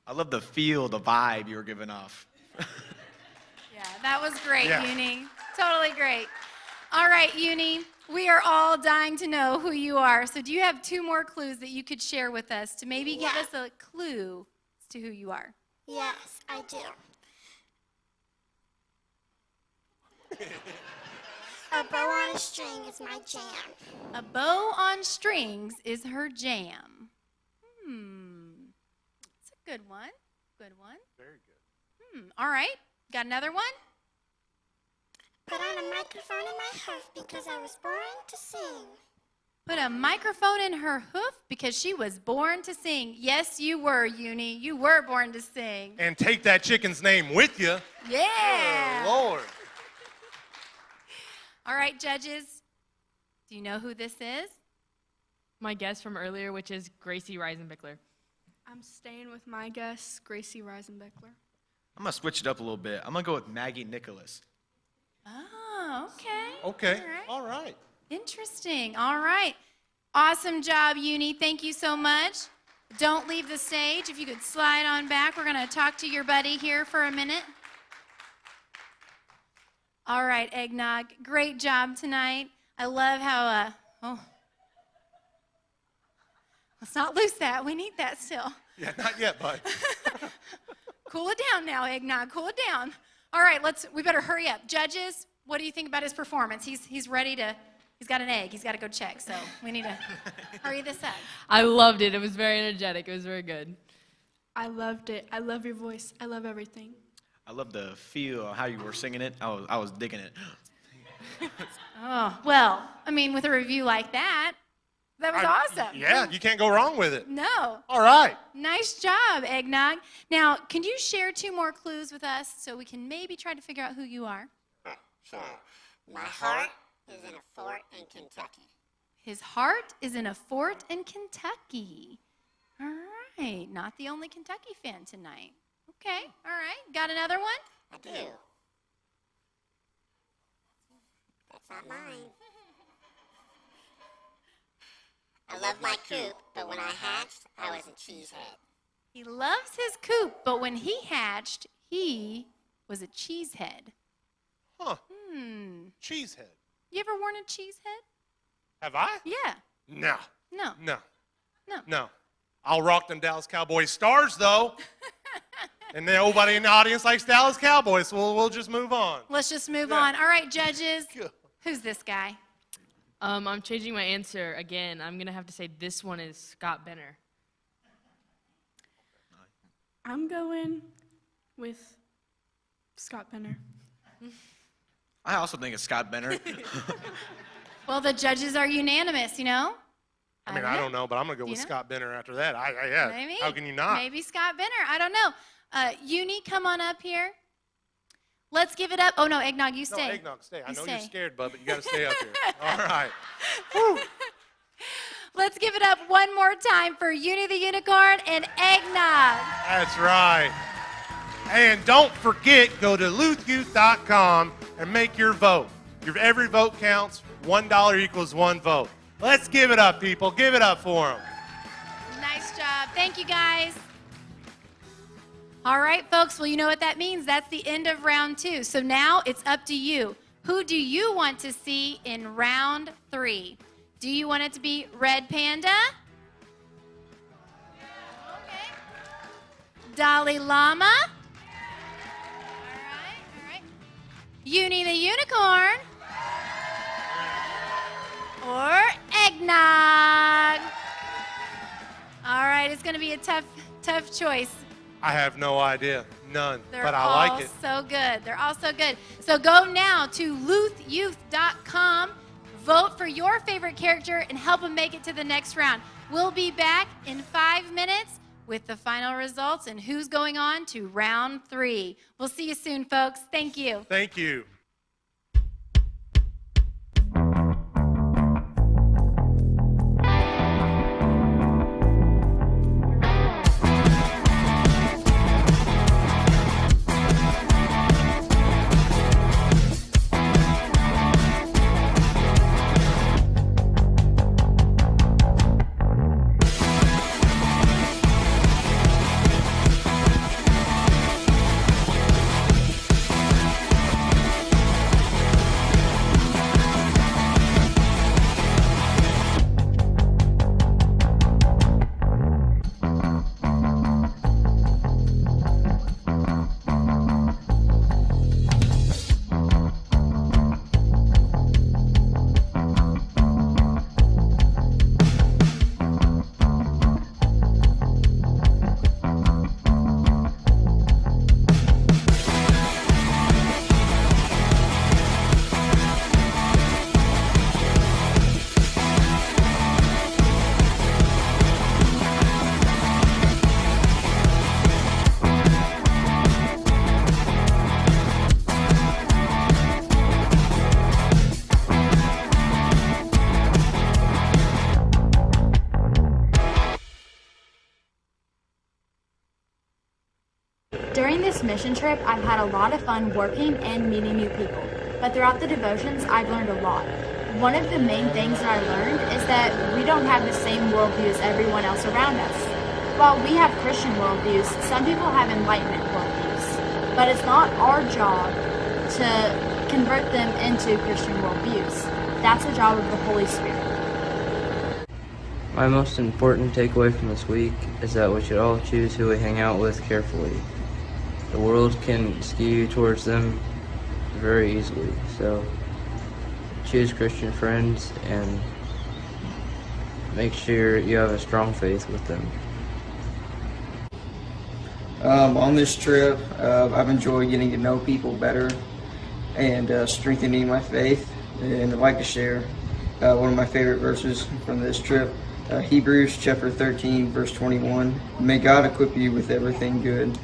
I love the feel, the vibe you were giving off. Yeah, that was great, Yeah. Uni. Totally great. All right, Uni, we are all dying to know who you are. So do you have 2 more clues that you could share with us to maybe give us a clue as to who you are? Yes, I do. A bow on a string is my jam. A bow on strings is her jam. It's a good one. Good one. Very good. All right. Got another one? Put on a microphone in my hoof because I was born to sing. Put a microphone in her hoof because she was born to sing. Yes, you were, Uni. You were born to sing. And take that chicken's name with you. Yeah. Good Lord. All right, judges. Do you know who this is? My guess from earlier, which is Gracie Reisenbichler. I'm staying with my guess, Gracie Reisenbeckler. I'm going to switch it up a little bit. I'm going to go with Maggie Nicholas. Oh, okay. Okay. All right. All right. Interesting. All right. Awesome job, Uni. Thank you so much. Don't leave the stage. If you could slide on back, we're going to talk to your buddy here for a minute. All right, Eggnog. Great job tonight. I love how, let's not lose that. We need that still. Yeah, not yet, bud. Cool it down now, Eggnog. Cool it down. All right, we better hurry up. Judges, what do you think about his performance? He's ready to, he's got an egg. He's got to go check, so we need to hurry this up. I loved it. It was very energetic. It was very good. I loved it. I love your voice. I love everything. I love the feel of how you were singing it. I was digging it. Oh, well, I mean, with a review like that, that was awesome. Yeah, you can't go wrong with it. No. All right. Nice job, Eggnog. Now, can you share 2 more clues with us so we can maybe try to figure out who you are? Sure. My heart is in a fort in Kentucky. His heart is in a fort in Kentucky. All right. Not the only Kentucky fan tonight. Okay. All right. Got another one? I do. That's not mine. I love my coop, but when I hatched, I was a cheesehead. He loves his coop, but when he hatched, he was a cheesehead. Huh. Cheesehead. You ever worn a cheesehead? Have I? Yeah. No. No. No. No. No. I'll rock them Dallas Cowboys stars, though. And nobody in the audience likes Dallas Cowboys, so we'll just move on. Let's just move on. All right, judges. Who's this guy? I'm changing my answer again. I'm going to have to say this one is Scott Benner. I'm going with Scott Benner. I also think it's Scott Benner. Well, the judges are unanimous, you know? I mean, I don't know, but I'm going to go with Scott Benner after that. Yeah. Maybe. How can you not? Maybe Scott Benner. I don't know. Uni, come on up here. Let's give it up. Oh, no, Eggnog, you stay. No, Eggnog, stay. I know stay. you're scared, bud, but you got to stay up here. All right. Woo. Let's give it up one more time for Uni the Unicorn and Eggnog. That's right. And don't forget, go to luthyouth.com and make your vote. Your every vote counts. $1 equals 1 vote. Let's give it up, people. Give it up for them. Nice job. Thank you, guys. All right, folks. Well, you know what that means. That's the end of round 2. So now it's up to you. Who do you want to see in round 3? Do you want it to be Red Panda? Okay. Dalai Lama? All right. Uni the Unicorn? it's going to be a tough choice. I have no idea. None. They're but I all like it. so good. They're all so good. So go now to luthyouth.com, vote for your favorite character, and help them make it to the next round. We'll be back in 5 minutes with the final results and who's going on to round 3. We'll see you soon, folks. Thank you. Thank you. During this mission trip, I've had a lot of fun working and meeting new people. But throughout the devotions, I've learned a lot. One of the main things that I learned is that we don't have the same worldview as everyone else around us. While we have Christian worldviews, some people have Enlightenment worldviews. But it's not our job to convert them into Christian worldviews. That's the job of the Holy Spirit. My most important takeaway from this week is that we should all choose who we hang out with carefully. The world can skew towards them very easily, so choose Christian friends and make sure you have a strong faith with them. On this trip, I've enjoyed getting to know people better and strengthening my faith. And I'd like to share one of my favorite verses from this trip, Hebrews chapter 13, verse 21. May God equip you with everything good,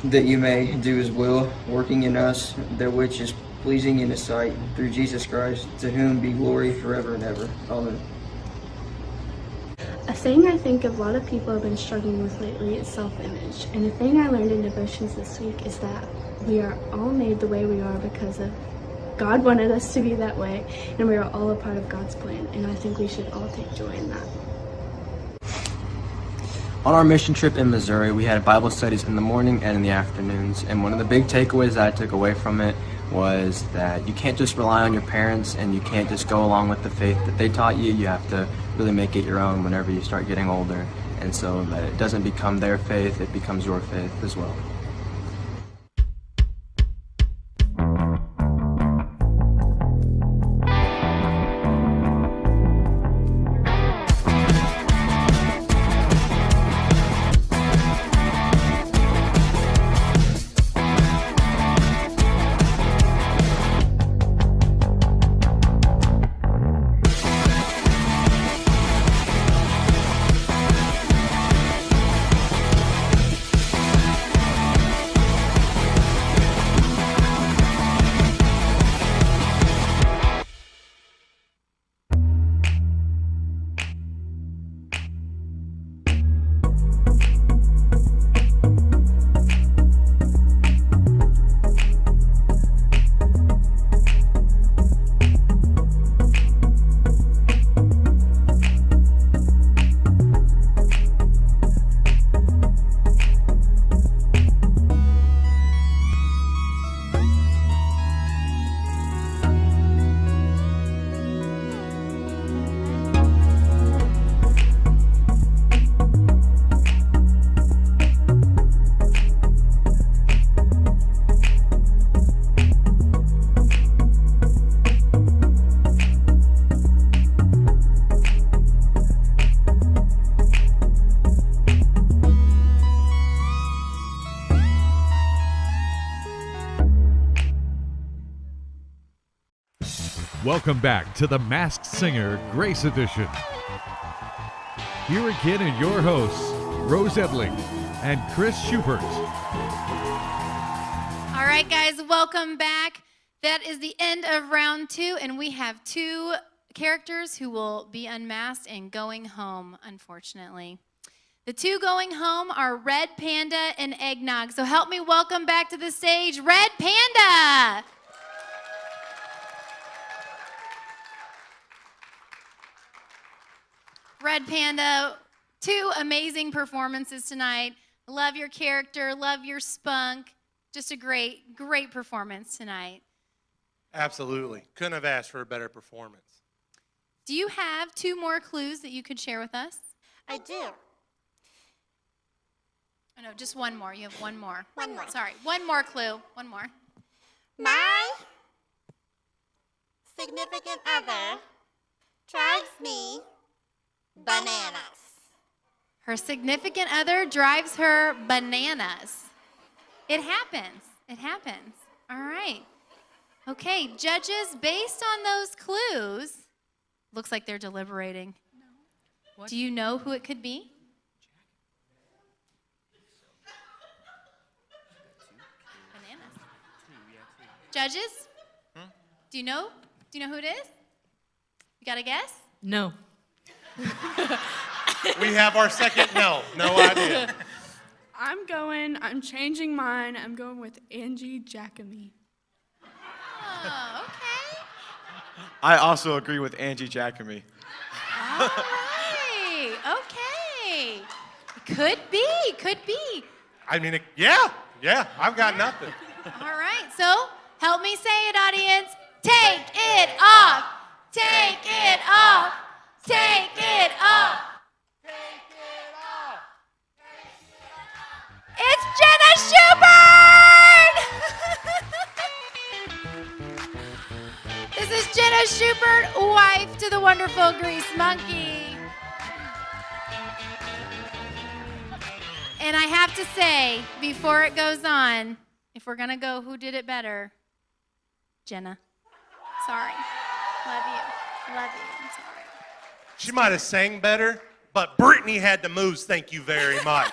that you may do his will, working in us that which is pleasing in his sight, through Jesus Christ, to whom be glory forever and ever. Amen. A thing I think a lot of people have been struggling with lately is self-image. And the thing I learned in devotions this week is that we are all made the way we are because of God wanted us to be that way, and we are all a part of God's plan. And I think we should all take joy in that. On our mission trip in Missouri, we had Bible studies in the morning and in the afternoons, and one of the big takeaways that I took away from it was that you can't just rely on your parents and you can't just go along with the faith that they taught you. You have to really make it your own whenever you start getting older, and so that it doesn't become their faith, it becomes your faith as well. Welcome back to the Masked Singer Grace Edition. Here again are your hosts, Rose Edling and Chris Schubert. All right, guys, welcome back. That is the end of round 2, and we have 2 characters who will be unmasked and going home, unfortunately. The 2 going home are Red Panda and Eggnog. So help me welcome back to the stage, Red Panda. Red Panda, 2 amazing performances tonight. Love your character, love your spunk. Just a great, great performance tonight. Absolutely. Couldn't have asked for a better performance. Do you have 2 more clues that you could share with us? I do. Oh, no, just one more. You have one more. One more. Sorry, one more clue. One more. My significant other drives me bananas. Her significant other drives her bananas. It happens. It happens. All right. Okay, judges, based on those clues, looks like they're deliberating. No. Do you know who it could be? Bananas. Judges? Do you know? Do you know who it is? You got a guess? No. We have our second no. No idea. I'm changing mine. I'm going with Angie Jackamie. Oh, okay. I also agree with Angie Jackamie. All right. Okay. Could be. Could be. I mean, yeah. I've got nothing. All right. So help me say it, audience. Take it off. Take it off. Take it off. It's Jenna Schubert! This is Jenna Schubert, wife to the wonderful Grease Monkey. And I have to say, before it goes on, if we're going to go who did it better, Jenna. Sorry. Love you. Love you. I'm sorry. She might have sang better, but Brittany had the moves, thank you very much.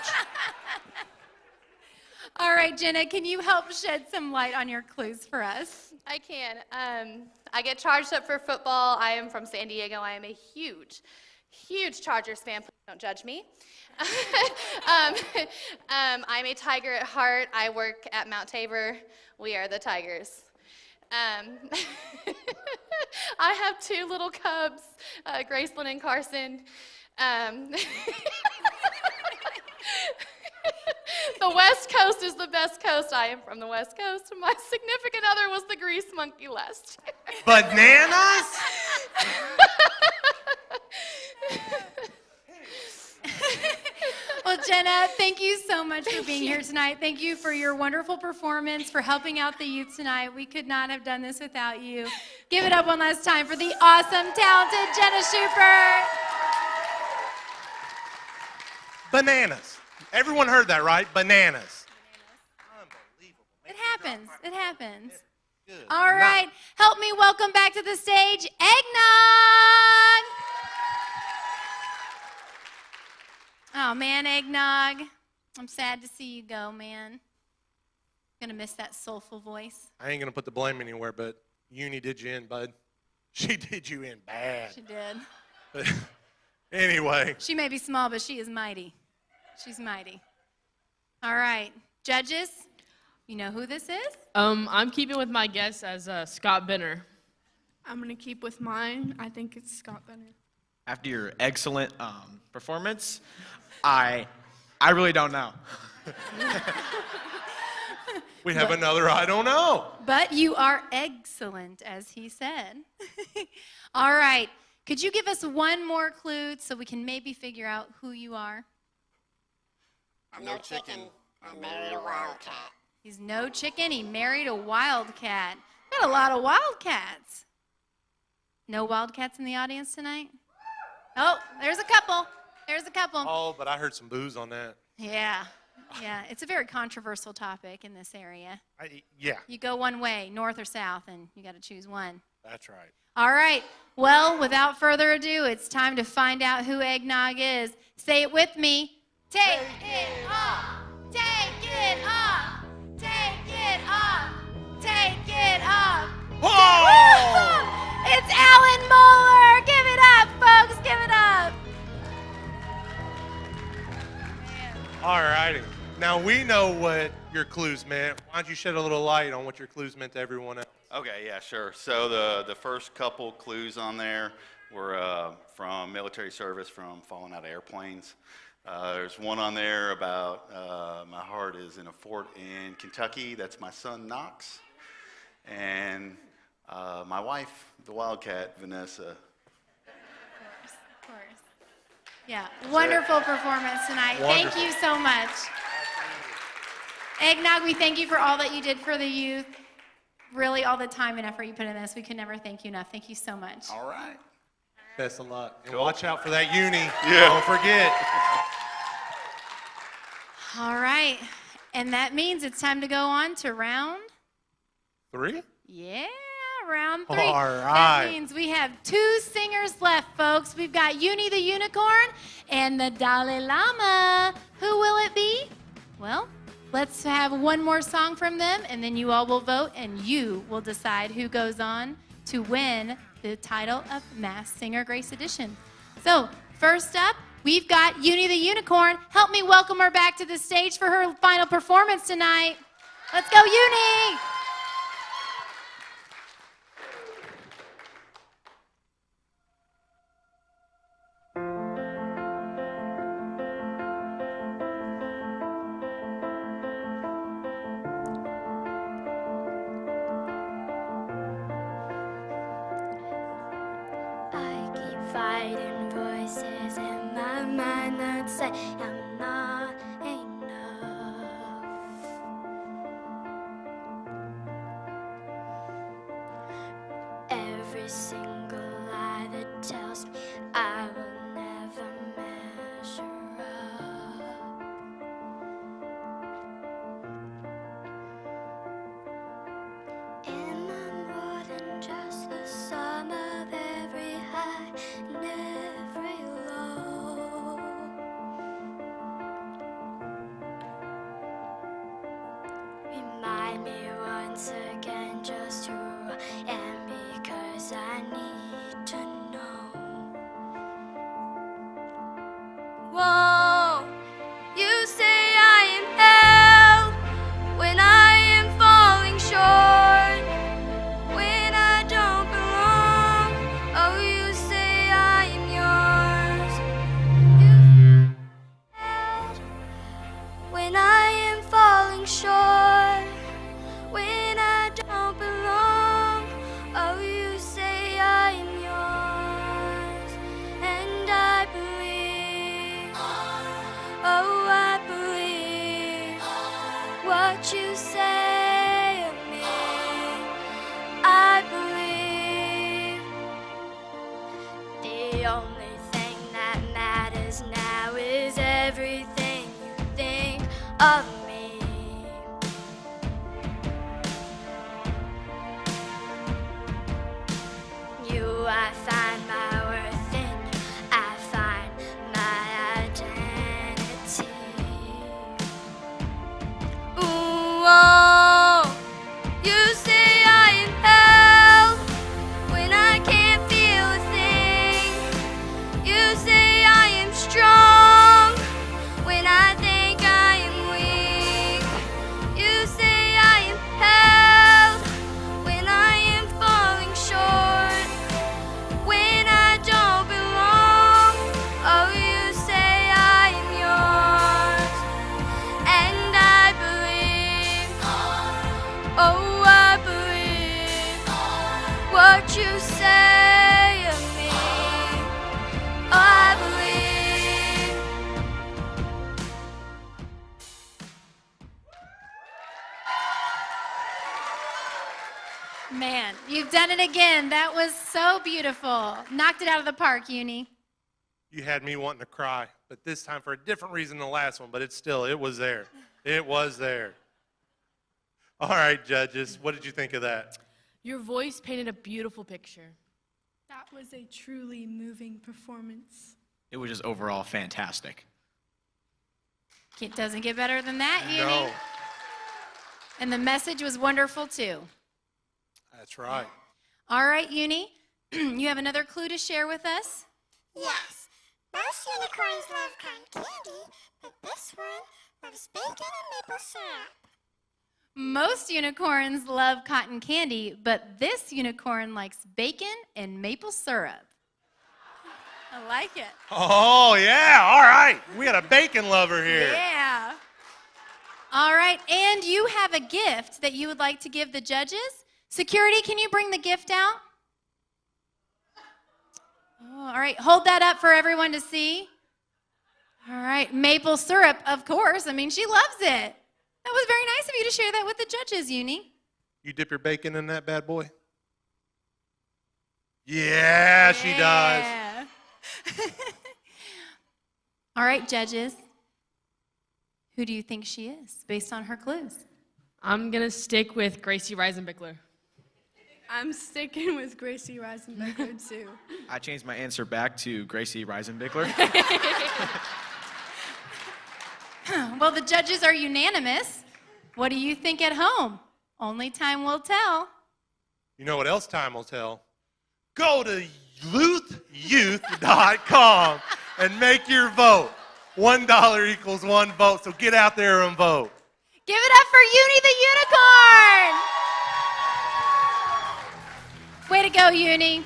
All right, Jenna, can you help shed some light on your clues for us? I can. I get charged up for football. I am from San Diego. I am a huge Chargers fan. Please don't judge me. I'm a Tiger at heart. I work at Mount Tabor. We are the Tigers. I have 2 little cubs, Graceland and Carson. The West Coast is the best coast. I am from the West Coast. My significant other was the Grease Monkey last year. Bananas? Well, Jenna, thank you so much for being here tonight. Thank you for your wonderful performance, for helping out the youth tonight. We could not have done this without you. Give it up one last time for the awesome, talented Jenna Schubert. Bananas. Everyone heard that, right? Bananas. Unbelievable. It happens. It happens. Good. All right. Help me welcome back to the stage, Eggnog. Oh, man, Eggnog. I'm sad to see you go, man. Gonna miss that soulful voice. I ain't gonna put the blame anywhere, but Uni did you in, bud. She did you in bad. She did. But anyway. She may be small, but she is mighty. She's mighty. All right. Judges, you know who this is? I'm keeping with my guess as Scott Benner. I'm going to keep with mine. I think it's Scott Benner. After your excellent performance, I really don't know. We have another I don't know. But you are excellent, as he said. All right. Could you give us one more clue so we can maybe figure out who you are? I'm no chicken. I married a wildcat. He's no chicken. He married a wildcat. Got a lot of wildcats. No wildcats in the audience tonight? Oh, there's a couple. There's a couple. Oh, but I heard some boos on that. Yeah. Yeah. It's a very controversial topic in this area. Yeah. You go one way, north or south, and you got to choose one. That's right. All right. Well, without further ado, it's time to find out who eggnog is. Say it with me. Take it off. Take it off. Take it off. Take it off. Whoa! It's Alan Moeller. Give it up, folks. Give it up. All righty. Now we know what your clues meant. Why don't you shed a little light on what your clues meant to everyone else? Okay, yeah, sure. So the first couple clues on there were from military service, from falling out of airplanes. There's one on there about my heart is in a fort in Kentucky. That's my son, Knox. And my wife, the Wildcat, Vanessa. Of course. Yeah, wonderful performance tonight. Wonderful. Thank you so much. Eggnog, we thank you for all that you did for the youth. Really, all the time and effort you put in this. We can never thank you enough. Thank you so much. All right. Best of luck. And watch out for that uni. Yeah. Don't forget. All right. And that means it's time to go on to round 3? Yeah, round 3. All That right. means we have 2 singers left, folks. We've got Uni the Unicorn and the Dalai Lama. Who will it be? Well, let's have one more song from them, and then you all will vote, and you will decide who goes on to win the title of Masked Singer Grace Edition. So, first up, we've got Uni the Unicorn. Help me welcome her back to the stage for her final performance tonight. Let's go, Uni! Fighting voices in my mind that say I'm not enough. Every single lie that tells me I will never measure up. Am I more than just the sum of every high and every low? Remind me once again just who I am, because I need to know. Whoa, you say I am hell when I am falling short, when I don't belong. Oh, you say I am yours. You when I am falling short, when I don't belong. Oh, you say I am yours, and I believe. Oh, I believe what you say of me. I believe the only thing that matters now is everything you think of me. You, I find my worth in you. I find my identity. Ooh, oh, you say I am hell when I can't feel a thing. You say I am strong when I think I am weak. You say I am held when I am falling short, when I don't belong. Oh, you say I am yours, and I believe. Oh, I believe what you say of me. I believe. Man, you've done it again. That was so beautiful. Knocked it out of the park, Uni. You had me wanting to cry, but this time for a different reason than the last one, but it was there. It was there. All right, judges, what did you think of that? Your voice painted a beautiful picture. That was a truly moving performance. It was just overall fantastic. It doesn't get better than that, Uni. No. And the message was wonderful too. That's right. All right, Uni, you have another clue to share with us? Yes, most unicorns love cotton candy, but this one loves bacon and maple syrup. Most unicorns love cotton candy, but this unicorn likes bacon and maple syrup. I like it. Oh, yeah. All right. We got a bacon lover here. Yeah. All right, and you have a gift that you would like to give the judges. Security, can you bring the gift out? Oh, all right, hold that up for everyone to see. All right, maple syrup, of course. I mean, she loves it. That was very nice of you to share that with the judges, Uni. You dip your bacon in that bad boy? Yeah, she does. All right, judges. Who do you think she is based on her clues? I'm going to stick with Gracie Reisenbichler. I'm sticking with Gracie Reisenbecker too. I changed my answer back to Gracie Reisenbichler. Well, the judges are unanimous. What do you think at home? Only time will tell. You know what else time will tell? Go to luthyouth.com and make your vote. $1 equals 1 vote, so get out there and vote. Give it up for Uni the Unicorn! Way to go, Uni.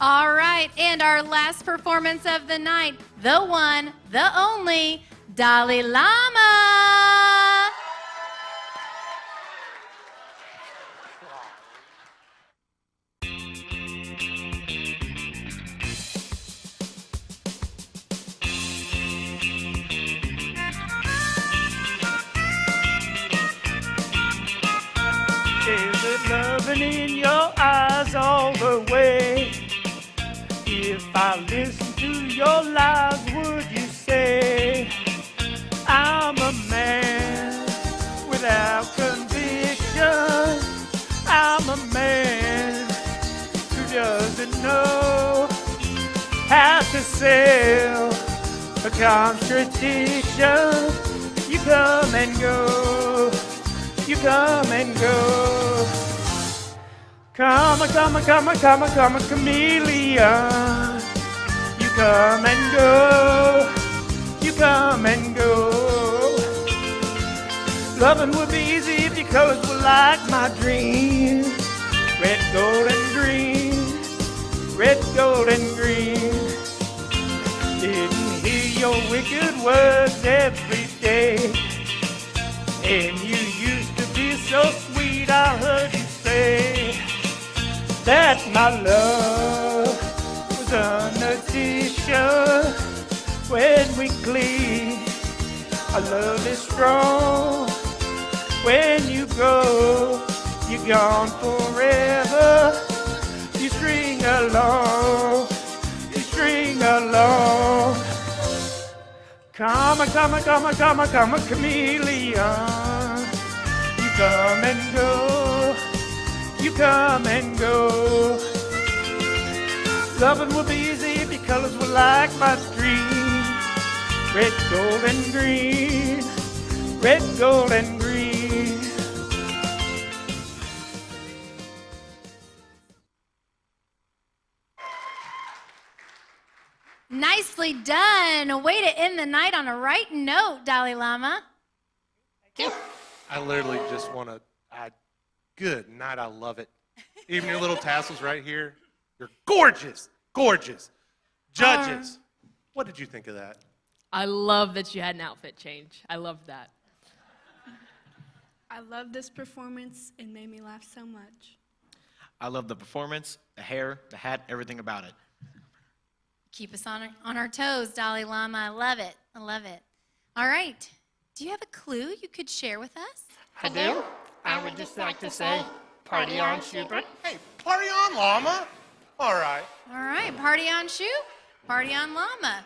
All right, and our last performance of the night, the one, the only, Dalai Lama. Is it loving in your eyes all the way? If I listen to your lies, would you say I'm a man without conviction? I'm a man who doesn't know how to sell a contradiction. You come and go. You come and go. Come, chameleon. You come and go. You come and go. Loving would be easy if your colors were like my dreams. Red, gold, and green. Red, gold, and green. Didn't hear your wicked words every day. And you used to be so sweet, I heard you say that my love was an addition. When we cleave, our love is strong. When you go, you're gone forever. You string along, you string along. Come, chameleon. You come and go. You come and go. Loving would be easy if your colors were like my dreams. Red, gold, and green. Red, gold, and green. Nicely done. Way to end the night on a right note, Dalai Lama. I literally just want to, good night, I love it. Even your little tassels right here, you're gorgeous, gorgeous. Judges, what did you think of that? I love that you had an outfit change. I loved that. I love this performance. It made me laugh so much. I love the performance, the hair, the hat, everything about it. Keep us on our toes, Dalai Lama. I love it. I love it. All right. Do you have a clue you could share with us? I do. I would just like to say, party on, Schubert. Hey, party on, Llama. All right. All right. Party on Shoe. Party on Llama.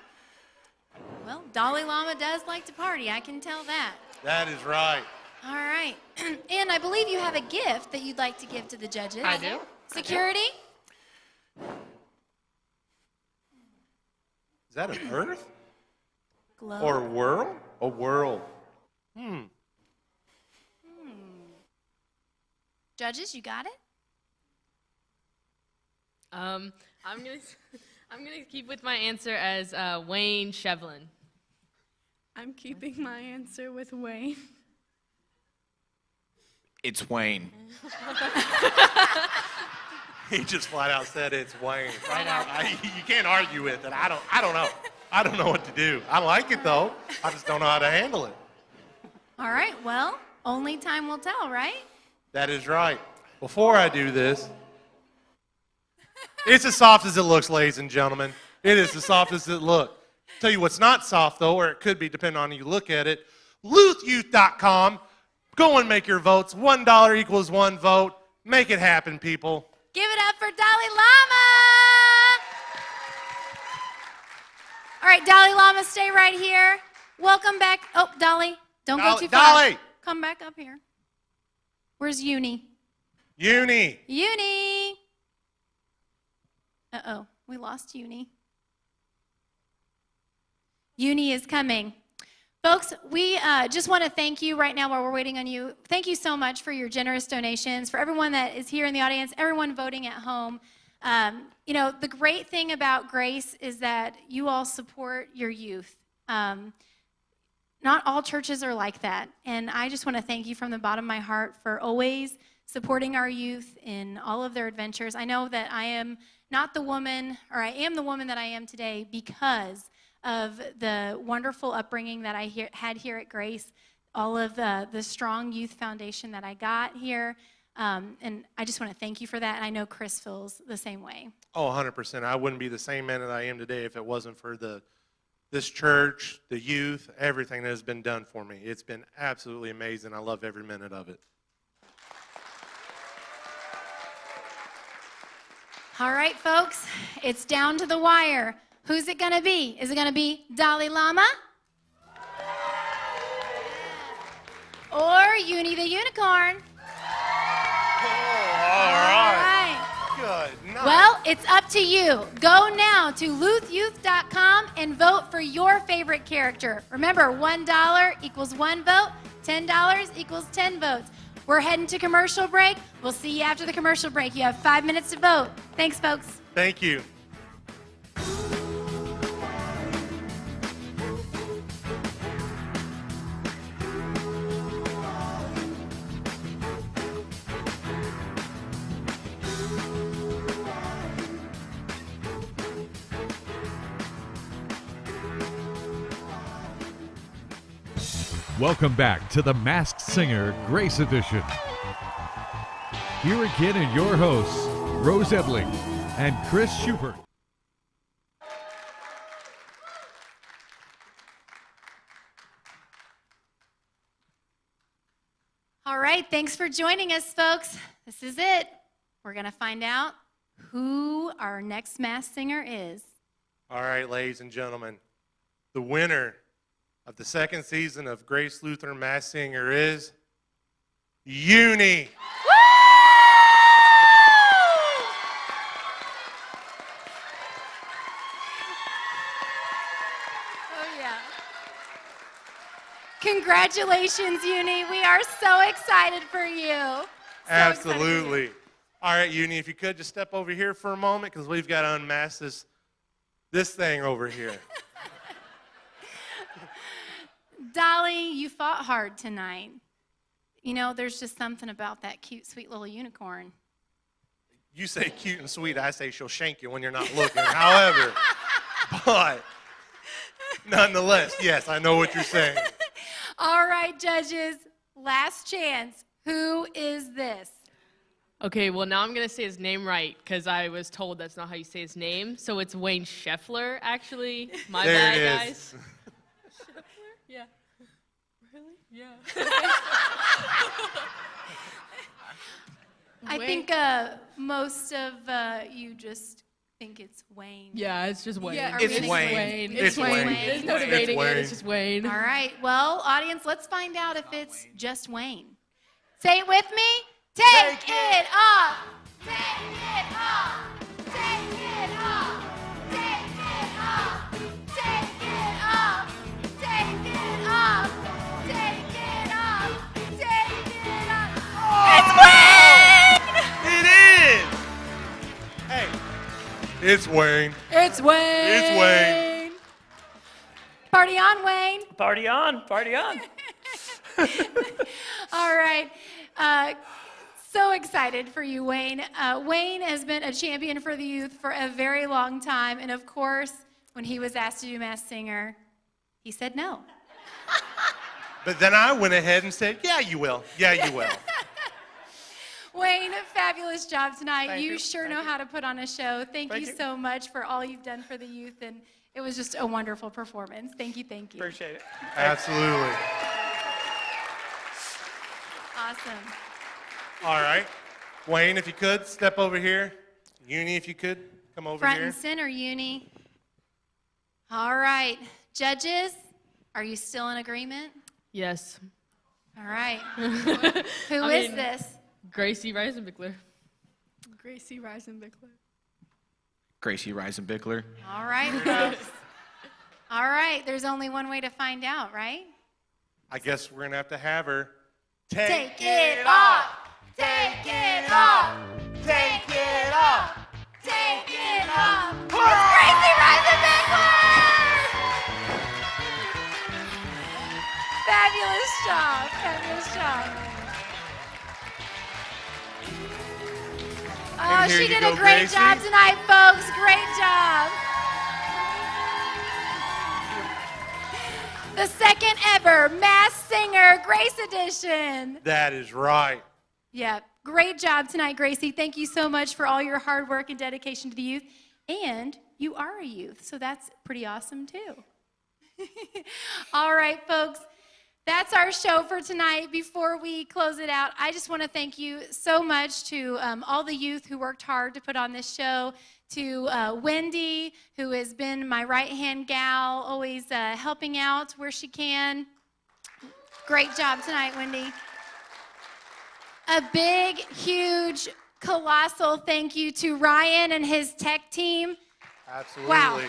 Well, Dalai Lama does like to party. I can tell that. That is right. All right. And I believe you have a gift that you'd like to give to the judges. I do. Security? Is that an earth? Globe? Or a world? A world. Judges, you got it? I'm gonna keep with my answer as Wayne Shevlin. I'm keeping my answer with Wayne. It's Wayne. He just flat out said it's Wayne. Right out. You can't argue with it. I don't know. I don't know what to do. I like it though. I just don't know how to handle it. All right. Well, only time will tell, right? That is right. Before I do this, it's as soft as it looks, ladies and gentlemen. It is as soft as it looks. Tell you what's not soft though, or it could be depending on how you look at it. LuthYouth.com. Go and make your votes. $1 equals 1 vote. Make it happen, people. Give it up for Dalai Lama! All right, Dalai Lama, stay right here. Welcome back. Oh, Dolly, don't go too far. Dolly! Come back up here. Where's Uni? Uni! Uni! Uh-oh, we lost Uni. Uni is coming. Folks, we just want to thank you right now while we're waiting on you. Thank you so much for your generous donations, for everyone that is here in the audience, everyone voting at home. You know, the great thing about Grace is that you all support your youth. Not all churches are like that, and I just want to thank you from the bottom of my heart for always supporting our youth in all of their adventures. I know that I am not the woman, or I am the woman that I am today because of the wonderful upbringing that I had here at Grace, all of the strong youth foundation that I got here, and I just want to thank you for that, and I know Chris feels the same way. Oh, 100%. I wouldn't be the same man that I am today if it wasn't for this church, the youth, everything that has been done for me. It's been absolutely amazing. I love every minute of it. All right, folks, it's down to the wire. Who's it going to be? Is it going to be Dalai Lama? Or Uni the Unicorn? All right. Good night. Well, it's up to you. Go now to LuthYouth.com and vote for your favorite character. Remember, $1 equals 1 vote, $10 equals 10 votes. We're heading to commercial break. We'll see you after the commercial break. You have 5 minutes to vote. Thanks, folks. Thank you. Welcome back to the Masked Singer Grace Edition. Here again are your hosts, Rose Edling and Chris Schubert. All right, thanks for joining us, folks. This is it. We're going to find out who our next masked singer is. All right, ladies and gentlemen, the winner of the second season of Grace Lutheran Masked Singer is Uni. Oh, yeah. Congratulations, Uni. We are so excited for you. Absolutely. All right, Uni, if you could just step over here for a moment because we've got to unmask this thing over here. Dolly, you fought hard tonight. You know, there's just something about that cute, sweet little unicorn. You say cute and sweet, I say she'll shank you when you're not looking. However, but nonetheless, yes, I know what you're saying. All right, judges, last chance. Who is this? Okay, well, now I'm going to say his name right because I was told that's not how you say his name. So it's Wayne Scheffler, actually. My there bad, it is. guys. Scheffler? Yeah. Really? Yeah. I think most of you just think it's Wayne. Yeah, it's just Wayne. Yeah, It's Wayne. It's Wayne. There's no debating it. It's just Wayne. All right. Well, audience, let's find out if it's just Wayne. Say it with me. Take it off. Take it off. Take it off. Take it off. Take it off. Take it off. Take it off. Take it off. It's Wayne! It is! Hey, it's Wayne. It's Wayne. It's Wayne. Party on, Wayne. Party on, party on. All right. So excited for you, Wayne. Wayne has been a champion for the youth for a very long time. And of course, when he was asked to do Masked Singer, he said no. But then I went ahead and said, yeah, you will. Yeah, you will. Wayne, fabulous job tonight. Thank you you. sure know how to put on a show. Thank you so much for all you've done for the youth. And it was just a wonderful performance. Thank you, thank you. Appreciate it. Absolutely. Awesome. All right. Wayne, if you could, step over here. Uni, if you could, come over Front here. and center, Uni. All right. Judges, are you still in agreement? Yes. All right. Who is this? Gracie Reisenbickler. Gracie Reisenbickler. Gracie Reisenbickler. All right, folks. All right. There's only one way to find out, right? I guess we're going to have her. Take it off. Take it off. Take it off. Take it off. It's Gracie Reisenbickler! Fabulous job. Fabulous job. Oh, And here she you did go, a great Gracie. job tonight, folks. Great job. The second ever Masked Singer Grace Edition. That is right. Yeah, great job tonight, Gracie. Thank you so much for all your hard work and dedication to the youth. And you are a youth, so that's pretty awesome too. All right, folks. That's our show for tonight. Before we close it out, I just want to thank you so much to all the youth who worked hard to put on this show, to Wendy, who has been my right-hand gal, always helping out where she can. Great job tonight, Wendy. A big, huge, colossal thank you to Ryan and his tech team. Absolutely. Wow.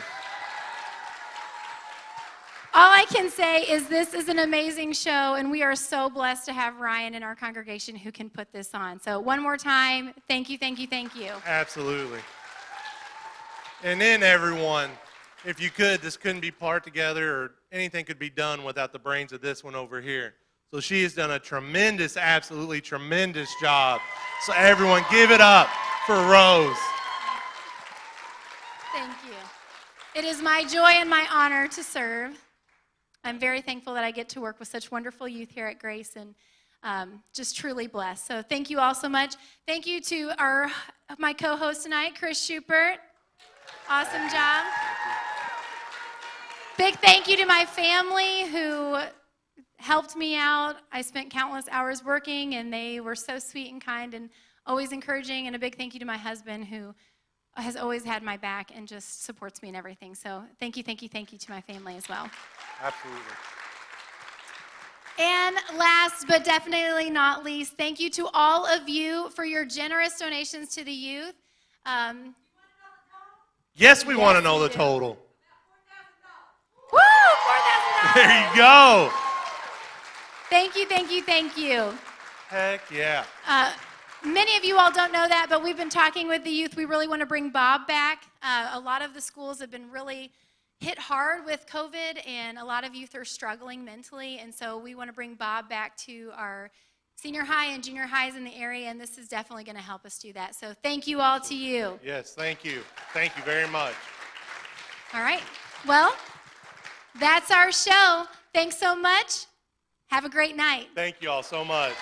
All I can say is this is an amazing show, and we are so blessed to have Ryan in our congregation who can put this on. So one more time, thank you, thank you, thank you. Absolutely. And then everyone, if you could, this couldn't be part together or anything could be done without the brains of this one over here. So she has done a tremendous, absolutely tremendous job. So everyone give it up for Rose. Thank you. It is my joy and my honor to serve. I'm very thankful that I get to work with such wonderful youth here at Grace and just truly blessed. So thank you all so much. Thank you to my co-host tonight, Chris Schubert. Awesome job. Big thank you to my family who helped me out. I spent countless hours working, and they were so sweet and kind and always encouraging. And a big thank you to my husband who has always had my back and just supports me in everything. So thank you, thank you, thank you to my family as well. Absolutely. And last but definitely not least, thank you to all of you for your generous donations to the youth. Yes, we want to know the total. Woo! $4,000. There you go. Thank you, thank you, thank you. Heck yeah. Many of you all don't know that, but we've been talking with the youth. We really want to bring Bob back. A lot of the schools have been really hit hard with COVID, and a lot of youth are struggling mentally, and so we want to bring Bob back to our senior high and junior highs in the area, and this is definitely going to help us do that. So thank you all to you. Yes, thank you. Thank you very much. All right. Well, that's our show. Thanks so much. Have a great night. Thank you all so much.